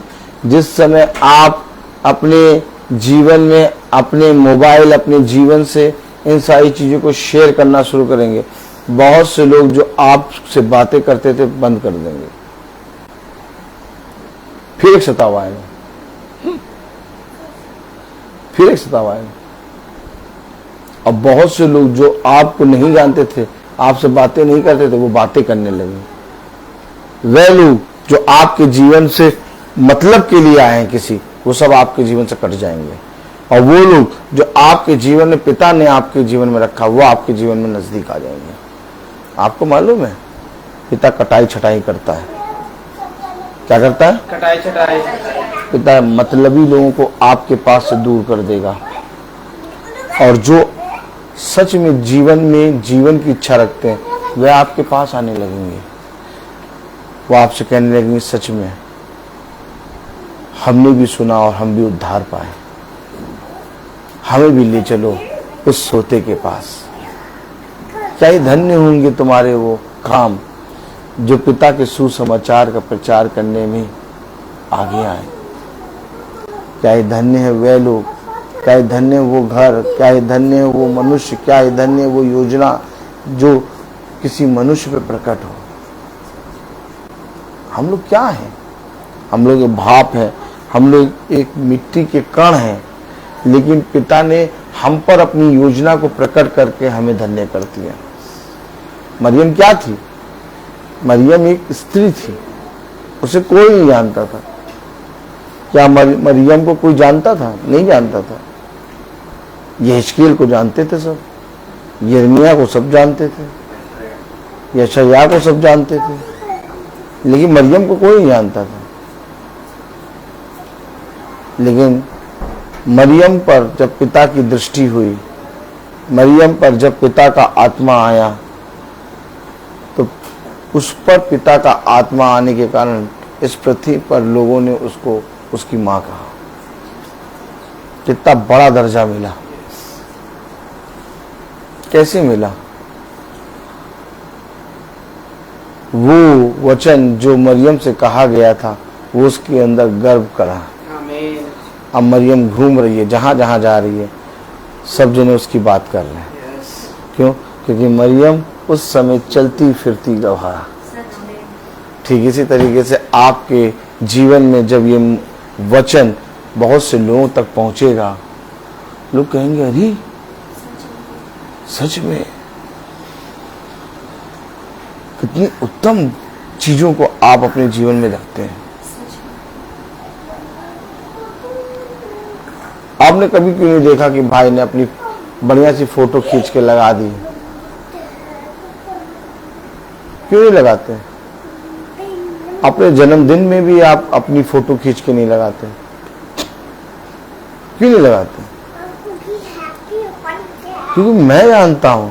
जिस समय आप अपने जीवन में, अपने मोबाइल, अपने जीवन से इन सारी चीजों को शेयर करना शुरू करेंगे, बहुत से लोग जो आपसे बातें करते थे बंद कर देंगे। फिर एक सताव आएगा, फिर एक सताव आएगा। और बहुत से लोग जो आपको नहीं जानते थे, आपसे बातें नहीं करते थे, वो बातें करने लगे। वे लोग जो आपके जीवन से मतलब के लिए आए हैं किसी, वो सब आपके जीवन से कट जाएंगे। और वो लोग जो आपके जीवन में पिता ने आपके जीवन में रखा, वो आपके जीवन में नजदीक आ जाएंगे। आपको मालूम है पिता कटाई छटाई करता है। क्या करता है? कटाई छटाई। पिता मतलबी लोगों को आपके पास से दूर कर देगा, और जो सच में जीवन की इच्छा रखते हैं वे आपके पास आने लगेंगे। वो आपसे कहने लगेंगे सच में हमने भी सुना और हम भी उद्धार पाए, हमें भी ले चलो उस सोते के पास। क्या ही धन्य होंगे तुम्हारे वो काम जो पिता के सुसमाचार का प्रचार करने में आगे आए। क्या ही धन्य है वे लोग, क्या ही धन्य है वो घर, क्या ही धन्य है वो मनुष्य, क्या ही धन्य है वो योजना जो किसी मनुष्य पे प्रकट हो। हम लोग क्या हैं? हम लोग एक भाप हैं, हम लोग एक मिट्टी के कण हैं, लेकिन पिता ने हम पर अपनी योजना को प्रकट करके हमें धन्य कर दिया। मरियम क्या थी? मरियम एक स्त्री थी, उसे कोई नहीं जानता था। क्या मरियम को कोई जानता था? नहीं जानता था। यहेजकेल को जानते थे सब, यिर्मयाह को सब जानते थे, यशायाह को सब जानते थे, लेकिन मरियम को कोई नहीं जानता था। लेकिन मरियम पर जब पिता की दृष्टि हुई, मरियम पर जब पिता का आत्मा आया, तो उस पर पिता का आत्मा आने के कारण इस पृथ्वी पर लोगों ने उसको उसकी मां कहा। कितना बड़ा दर्जा मिला। कैसे मिला? वो वचन जो मरियम से कहा गया था वो उसके अंदर गर्व करा। आमीन। अब मरियम घूम रही है, जहां जहां जा रही है सब जने उसकी बात कर रहे हैं। क्यों? क्योंकि मरियम उस समय चलती फिरती गवाह। ठीक इसी तरीके से आपके जीवन में जब ये वचन बहुत से लोगों तक पहुंचेगा, लोग कहेंगे अरे सच में कितनी उत्तम चीजों को आप अपने जीवन में रखते हैं। आपने कभी क्यों नहीं देखा कि भाई ने अपनी बढ़िया सी फोटो खींच के लगा दी? क्यों नहीं लगाते? अपने जन्मदिन में भी आप अपनी फोटो खींच के नहीं लगाते? क्यों नहीं लगाते? क्योंकि मैं जानता हूं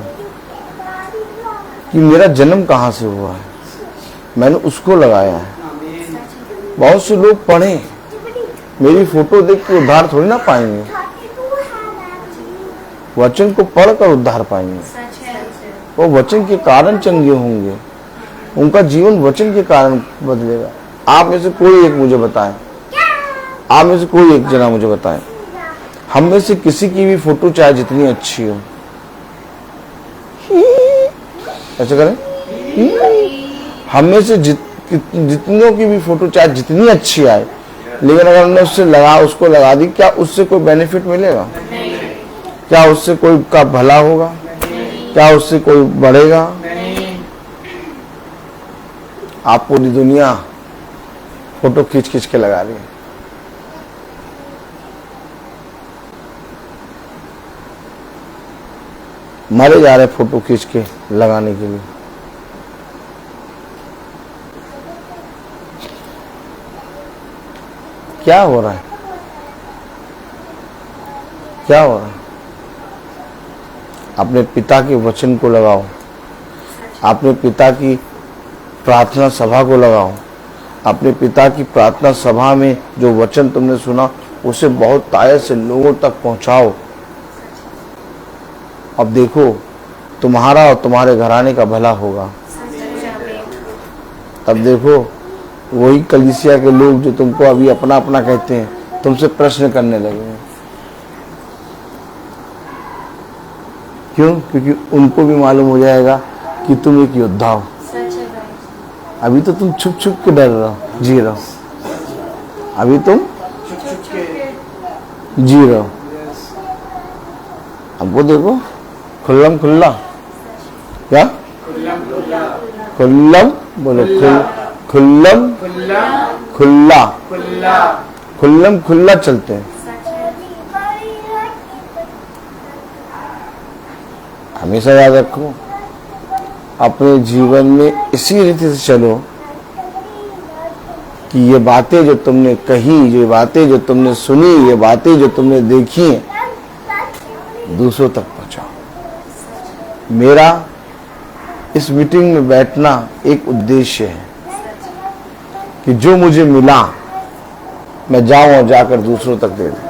कि मेरा जन्म कहां से हुआ है, मैंने उसको लगाया है। बहुत से लोग पढ़े, मेरी फोटो देख के उद्धार थोड़ी ना पाएंगे, वचन को पढ़कर उद्धार पाएंगे। वो वचन के कारण चंगे होंगे, उनका जीवन वचन के कारण बदलेगा। आप में से कोई एक मुझे बताएं, आप में से कोई एक जना मुझे बताएं, हम में से किसी की भी फोटो चाहे जितनी अच्छी हो, ऐसे करें, हम में से जितनों की भी फोटो चाहे जितनी अच्छी आए, लेकिन अगर हमने उसको लगा दी, क्या उससे कोई बेनिफिट मिलेगा? क्या उससे कोई का भला होगा? क्या उससे कोई बढ़ेगा? आप पूरी दुनिया फोटो खींच खींच के लगा रही है। मरे जा रहे फोटो खींच के लगाने के लिए। क्या हो रहा है? क्या हो रहा है? अपने पिता के वचन को लगाओ, अपने पिता की प्रार्थना सभा को लगाओ, अपने पिता की प्रार्थना सभा में जो वचन तुमने सुना उसे बहुत तायत से लोगों तक पहुंचाओ। अब देखो तुम्हारा और तुम्हारे घराने का भला होगा। अब देखो वही कलीसिया के लोग जो तुमको अभी अपना अपना कहते हैं, तुमसे प्रश्न करने लगे। क्यों? क्योंकि उनको भी मालूम हो जाएगा कि तुम एक योद्धा हो। अभी तो तुम छुप छुप के डर रहो, जी रहो। अभी तुम जी रहो। अब वो देखो खुल्लम खुल्ला, क्या खुल्लम बोलो, खुल्लम खुल्ला, खुल्लम खुल्ला चलते हैं। हमेशा याद रखो, अपने जीवन में इसी रीति से चलो कि ये बातें जो तुमने कही, ये बातें जो तुमने सुनी, ये बातें जो तुमने देखी हैं, दूसरों तक पहुंचाओ। मेरा इस मीटिंग में बैठना एक उद्देश्य है कि जो मुझे मिला मैं जाऊं और जाकर दूसरों तक दे दूं।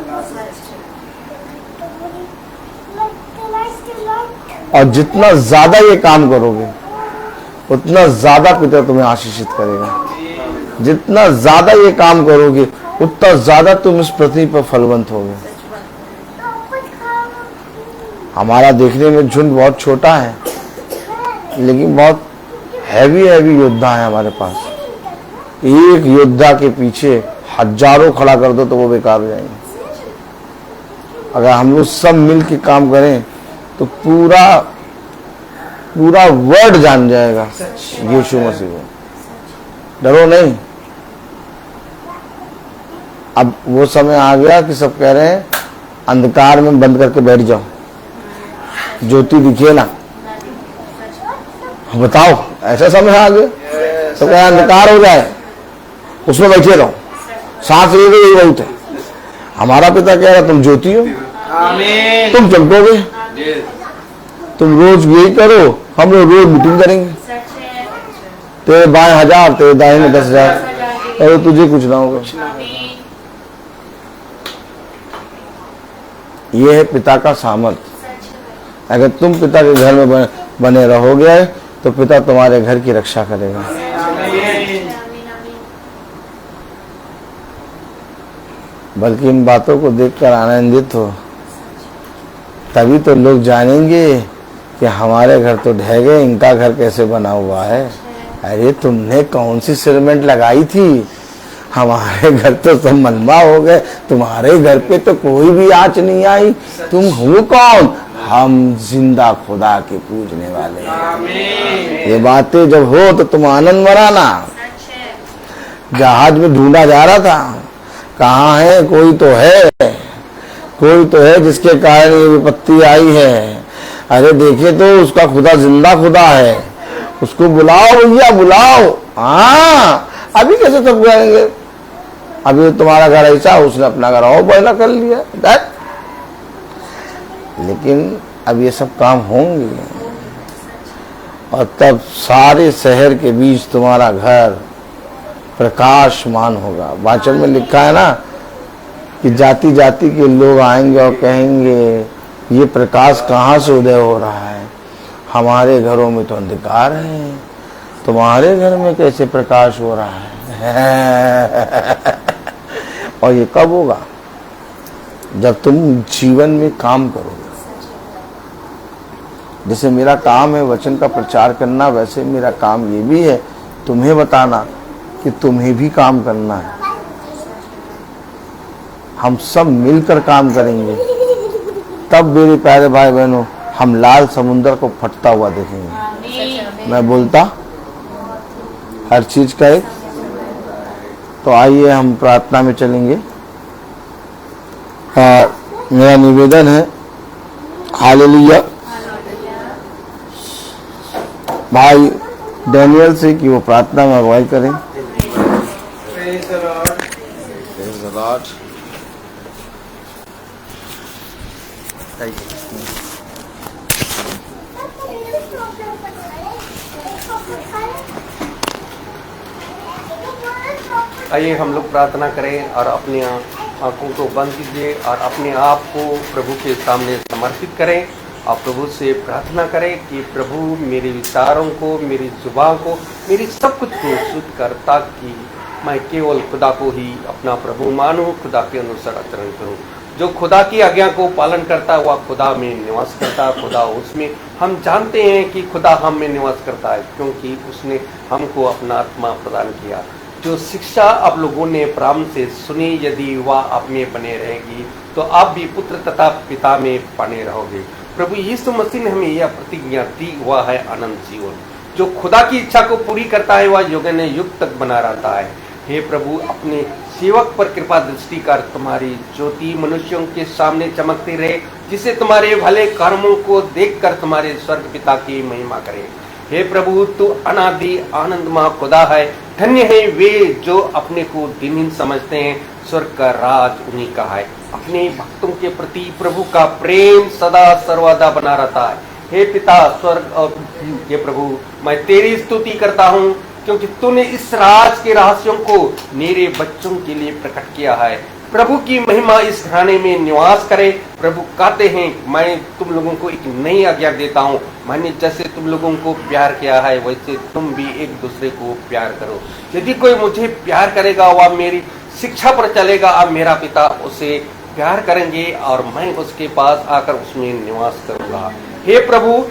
और जितना ज्यादा ये काम करोगे उतना ज्यादा पिता तुम्हें आशीषित करेगा। जितना ज्यादा ये काम करोगे उतना ज्यादा तुम इस पृथ्वी पर फलवंत होगे। हमारा देखने में झुंड बहुत छोटा है, लेकिन बहुत हैवी योद्धा है हमारे पास। एक योद्धा के पीछे हजारों खड़ा कर दो तो वो बेकार हो जाएंगे। अगर हम लोग सब मिल के काम करें तो पूरा वर्ल्ड जान जाएगा यीशु मसीह को। डरो नहीं। अब वो समय आ गया कि सब कह रहे हैं अंधकार में बंद करके बैठ जाओ, ज्योति दिखे ना। बताओ, ऐसा समय आ गया सब कह अंधकार हो जाए उसमें बैठे रहो, सांस ले लो, यही बहुत है। हमारा पिता कह रहा तुम ज्योति हो, तुम चमकोगे। तुम रोज यही करो, हम लोग रोज मीटिंग करेंगे। तेरे बाएं 1000, तेरे दाहिने 10,000, अरे तुझे कुछ ना होगा। ये है पिता का सामर्थ्य। अगर तुम पिता के घर में बने रहोगे तो पिता तुम्हारे घर की रक्षा करेगा। बल्कि इन बातों को देखकर आनंदित हो, तभी तो लोग जानेंगे कि हमारे घर तो ढह गए, इनका घर कैसे बना हुआ है। अरे तुमने कौन सी सीमेंट लगाई थी, हमारे घर तो सब मलबा हो गए, तुम्हारे घर पे तो कोई भी आँच नहीं आई। तुम हो कौन? हम जिंदा खुदा के पूजने वाले। ये बातें जब हो तो तुम आनंद मनाना। जहाज में ढूंढा जा रहा था, कहाँ है? कोई तो है जिसके कारण ये विपत्ति आई है। अरे देखे तो उसका खुदा जिंदा खुदा है, उसको बुलाओ भैया, बुलाओ। हाँ, अभी कैसे सब करेंगे? अभी तुम्हारा घर ऐसा, उसने अपना घर और बना कर लिया। लेकिन अब ये सब काम होंगे और तब सारे शहर के बीच तुम्हारा घर प्रकाशमान होगा। वाचन में लिखा है ना कि जाति जाति के लोग आएंगे और कहेंगे ये प्रकाश कहाँ से उदय हो रहा है? हमारे घरों में तो अंधकार है, तुम्हारे घर में कैसे प्रकाश हो रहा है? और ये कब होगा? जब तुम जीवन में काम करोगे। जैसे मेरा काम है वचन का प्रचार करना, वैसे मेरा काम ये भी है तुम्हें बताना कि तुम्हें भी काम करना है। हम सब मिलकर काम करेंगे, तब मेरे प्यारे भाई बहनों हम लाल समुद्र को फटता हुआ देखेंगे। मैं बोलता हर चीज का एक। तो आइए हम प्रार्थना में चलेंगे। मेरा निवेदन है हालेलुया भाई डैनियल से कि वो प्रार्थना में अगुवाई करें। Praise the Lord. Praise the Lord. आइए हम लोग प्रार्थना करें और अपनी आंखों को बंद कीजिए और अपने आप को प्रभु के सामने समर्पित करें और प्रभु से प्रार्थना करें कि प्रभु मेरे विचारों को, मेरी जुबान को, मेरी सब कुछ को शुद्ध कर, ताकि मैं केवल खुदा को ही अपना प्रभु मानूं, खुदा के अनुसार आचरण करूं। जो खुदा की आज्ञा को पालन करता है वह खुदा में निवास करता है, खुदा उसमें। हम जानते हैं कि खुदा हम में निवास करता है क्योंकि उसने हमको अपना आत्मा प्रदान किया। जो शिक्षा आप लोगों ने प्रारंभ से सुनी, यदि वह आप में बने रहेगी तो आप भी पुत्र तथा पिता में बने रहोगे। प्रभु यीशु मसीह ने हमें यह प्रतिज्ञा दी, वह है अनंत जीवन। जो खुदा की इच्छा को पूरी करता है वह युग ने युग तक बना रहता है। हे प्रभु, अपने सेवक पर कृपा दृष्टि कर, तुम्हारी ज्योति मनुष्यों के सामने चमकती रहे, जिससे तुम्हारे भले कर्मों को देखकर तुम्हारे स्वर्ग पिता की महिमा करें। हे प्रभु, तू अनादि आनंदमय खुदा है। धन्य है वे जो अपने को दिनहीन समझते हैं, स्वर्ग का राज उन्हीं का है। अपने भक्तों के प्रति प्रभु का प्रेम सदा सर्वदा बना रहता है। हे पिता स्वर्ग और पृथ्वी के प्रभु, मैं तेरी स्तुति करता हूँ, क्योंकि तूने इस राज के रहस्यों को मेरे बच्चों के लिए प्रकट किया है। प्रभु की महिमा इस घराने में निवास करे। प्रभु कहते हैं, मैं तुम लोगों को एक नई आज्ञा देता हूँ, मैंने जैसे तुम लोगों को प्यार किया है वैसे तुम भी एक दूसरे को प्यार करो। यदि कोई मुझे प्यार करेगा, वह मेरी शिक्षा पर चलेगा, अब मेरा पिता उसे प्यार करेंगे और मैं उसके पास आकर उसमें निवास करूंगा। हे प्रभु,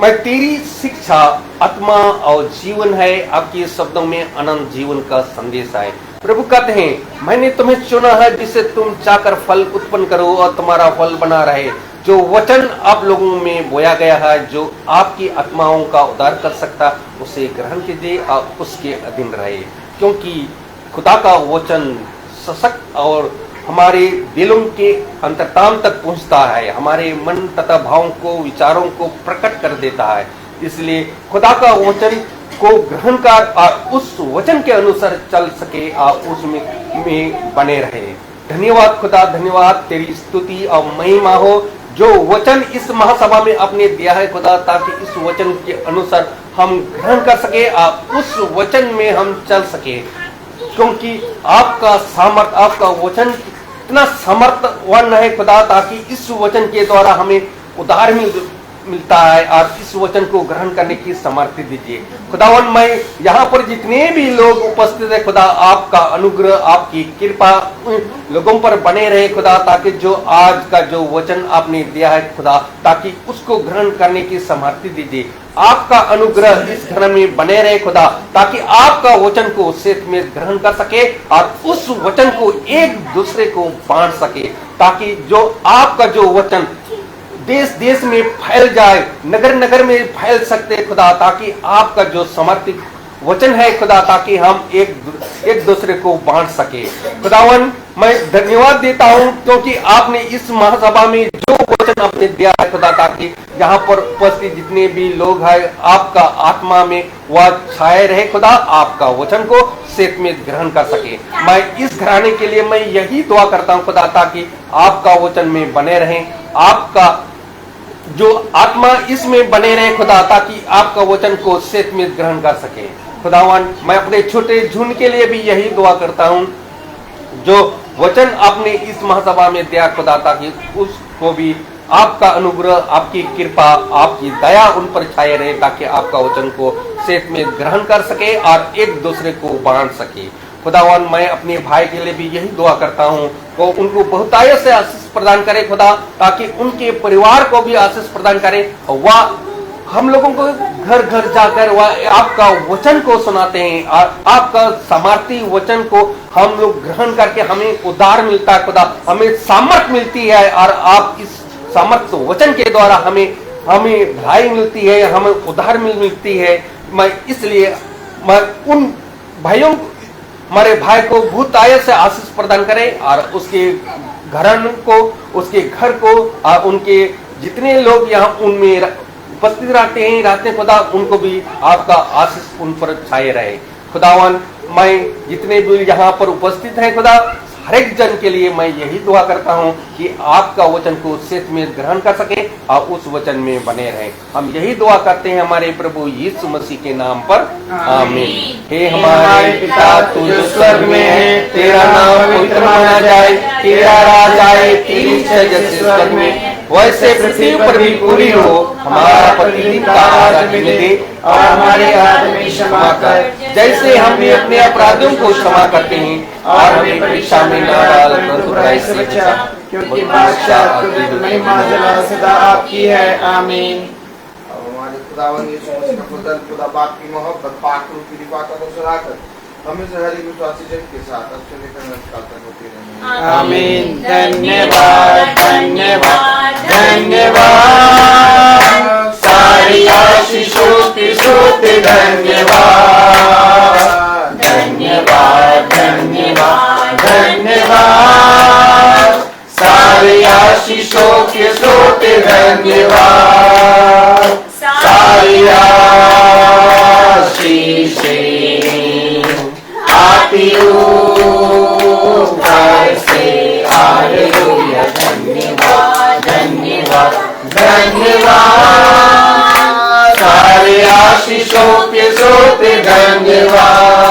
मैं तेरी शिक्षा आत्मा और जीवन है। आपके शब्दों में अनंत जीवन का संदेश है। प्रभु कहते हैं, मैंने तुम्हें चुना है जिससे तुम चाकर फल उत्पन्न करो और तुम्हारा फल बना रहे। जो वचन आप लोगों में बोया गया है, जो आपकी आत्माओं का उद्धार कर सकता, उसे ग्रहण कीजिए और उसके अधीन रहे, क्योंकि खुदा का वचन सशक्त और हमारे दिलों के अंतर्ताम तक पहुंचता है, हमारे मन तथा भावों को, विचारों को प्रकट कर देता है। इसलिए खुदा का वचन को ग्रहण कर और उस वचन के अनुसार चल सके और उसमें बने रहे। धन्यवाद खुदा, धन्यवाद, तेरी स्तुति और महिमा हो। जो वचन इस महासभा में आपने दिया है खुदा, ताकि इस वचन के अनुसार हम ग्रहण कर सके और उस वचन में हम चल सके, क्योंकि आपका सामर्थ, आपका वचन इतना सामर्थ्यवान है खुदा, ताकि इस वचन के द्वारा हमें उद्धार मिलता है और इस वचन को ग्रहण करने की सामर्थ्य दीजिए खुदावन। मैं यहाँ पर जितने भी लोग उपस्थित है खुदा, आपका अनुग्रह, आपकी कृपा लोगों पर बने रहे खुदा, ताकि जो आज का जो वचन आपने दिया है खुदा, ताकि उसको ग्रहण करने की सामर्थ्य दीजिए। आपका अनुग्रह इस घर में बने रहे खुदा, ताकि आपका वचन को सेत में ग्रहण कर सके और उस वचन को एक दूसरे को बांट सके, ताकि जो आपका जो वचन देश देश में फैल जाए, नगर नगर में फैल सकते खुदा, ताकि आपका जो समर्पित वचन है खुदा, ताकि हम एक दूसरे को बांट सके। खुदावन, मैं धन्यवाद देता हूँ, क्योंकि आपने इस महासभा में जो वचन आपने दिया है खुदा, ताकि यहाँ पर उपस्थित जितने भी लोग हैं, आपका आत्मा में वह छाए रहे खुदा, आपका वचन को सेत में ग्रहण कर सके। मैं इस घराने के लिए मैं यही दुआ करता हूँ खुदा, ताकि आपका वचन में बने रहें, आपका जो आत्मा इसमें बने रहे खुदा, ताकि आपका वचन को सेत में ग्रहण कर सके। खुदावन, मैं अपने छोटे झुंड के लिए भी यही दुआ करता हूँ, जो वचन आपने इस महासभा में दिया खुदा, ताकि उसको भी आपका अनुग्रह, आपकी कृपा, आपकी दया उन पर छाए रहे, ताकि आपका वचन को सेत में ग्रहण कर सके और एक दूसरे को बांट सके। खुदावन, मैं अपने भाई के लिए भी यही दुआ करता हूँ, वो उनको बहुतायत से आशीष प्रदान करे खुदा, ताकि उनके परिवार को भी आशीष प्रदान करे। और वह हम लोगों को घर घर जाकर वह आपका वचन को सुनाते हैं और आपका सामर्थ्य वचन को हम लोग ग्रहण करके हमें उद्धार मिलता है खुदा, हमें सामर्थ मिलती है और आप इस सामर्थ वचन के द्वारा हमें भलाई मिलती है, हमें उद्धार मिलती है। मैं इसलिए मैं उन भाइयों, हमारे भाई को बहुतायत से आशीष प्रदान करे और उसके घरन को, उसके घर को और उनके जितने लोग यहाँ उनमें उपस्थित रहते हैं खुदा, उनको भी आपका आशीष उन पर छाए रहे। खुदावन, मैं जितने भी यहाँ पर उपस्थित हैं खुदा, हर एक जन के लिए मैं यही दुआ करता हूँ कि आपका वचन को सेत में ग्रहण कर सके और उस वचन में बने रहे। हम यही दुआ करते हैं हमारे प्रभु यीशु मसीह के नाम पर, आमीन। हे हमारे पिता, तू जो स्वर्ग में है, तेरा नाम पवित्र माना जाए, तेरा राज आए, तेरी इच्छा जैसे स्वर्ग में वैसे पृथ्वी पर भी पूरी हो। हमारा प्रतिदिन का आहार हमें दे और हमारे अपराध में क्षमा कर, जैसे हम भी अपने अपराधियों को क्षमा करते हैं, और हमें परीक्षा में न डाल परंतु बुराई से बचा, क्योंकि बादशाह, महिमा, जलाल सदा आपकी है, आमीन। अब हमारे खुदावन यीशु मसीह का फजल, खुदा बाप की मोहब्बत, पाक रूह की कृपा का मुस्कुराकर हमें से हर एक विश्वासी जन के साथ अब से लेकर अनंतकाल तक होती रहें, आमीन। धन्यवाद, धन्यवाद, धन्यवाद, सारी आशीषों की स्तुति, धन्यवाद, धन्यवाद, धन्यवाद, धन्यवाद, सारी आशीषों की स्तुति, धन्यवाद, सारी ऊपर से हालेलुया धन्यवाद धन्यवाद धन्यवाद सारे आशीषों के सोते धन्यवाद।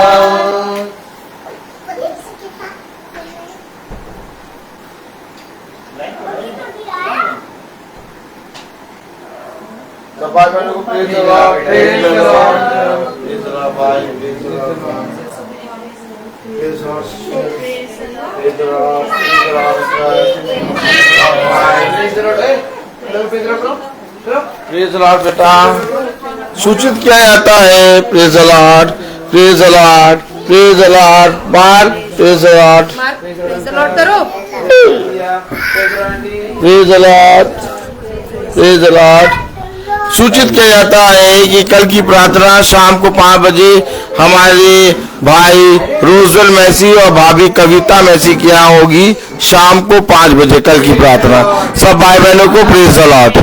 सब भाई बहनों को praise the Lord, praise the Lord, praise the Lord भाई, praise the Lord, praise the Lord, praise the Lord, praise the Lord, praise the Lord बेटा। सूचित किया जाता है praise the Lord, praise the Lord, praise the Lord, Mark praise the Lord, praise the Lord करो। Praise the Lord, praise the Lord. सूचित किया जाता है कि कल की प्रार्थना शाम को 5 बजे हमारे भाई रोजल मैसी और भाभी कविता मैसी की यहाँ होगी। शाम को 5 बजे कल की प्रार्थना। सब भाई बहनों को प्रेज द लॉर्ड।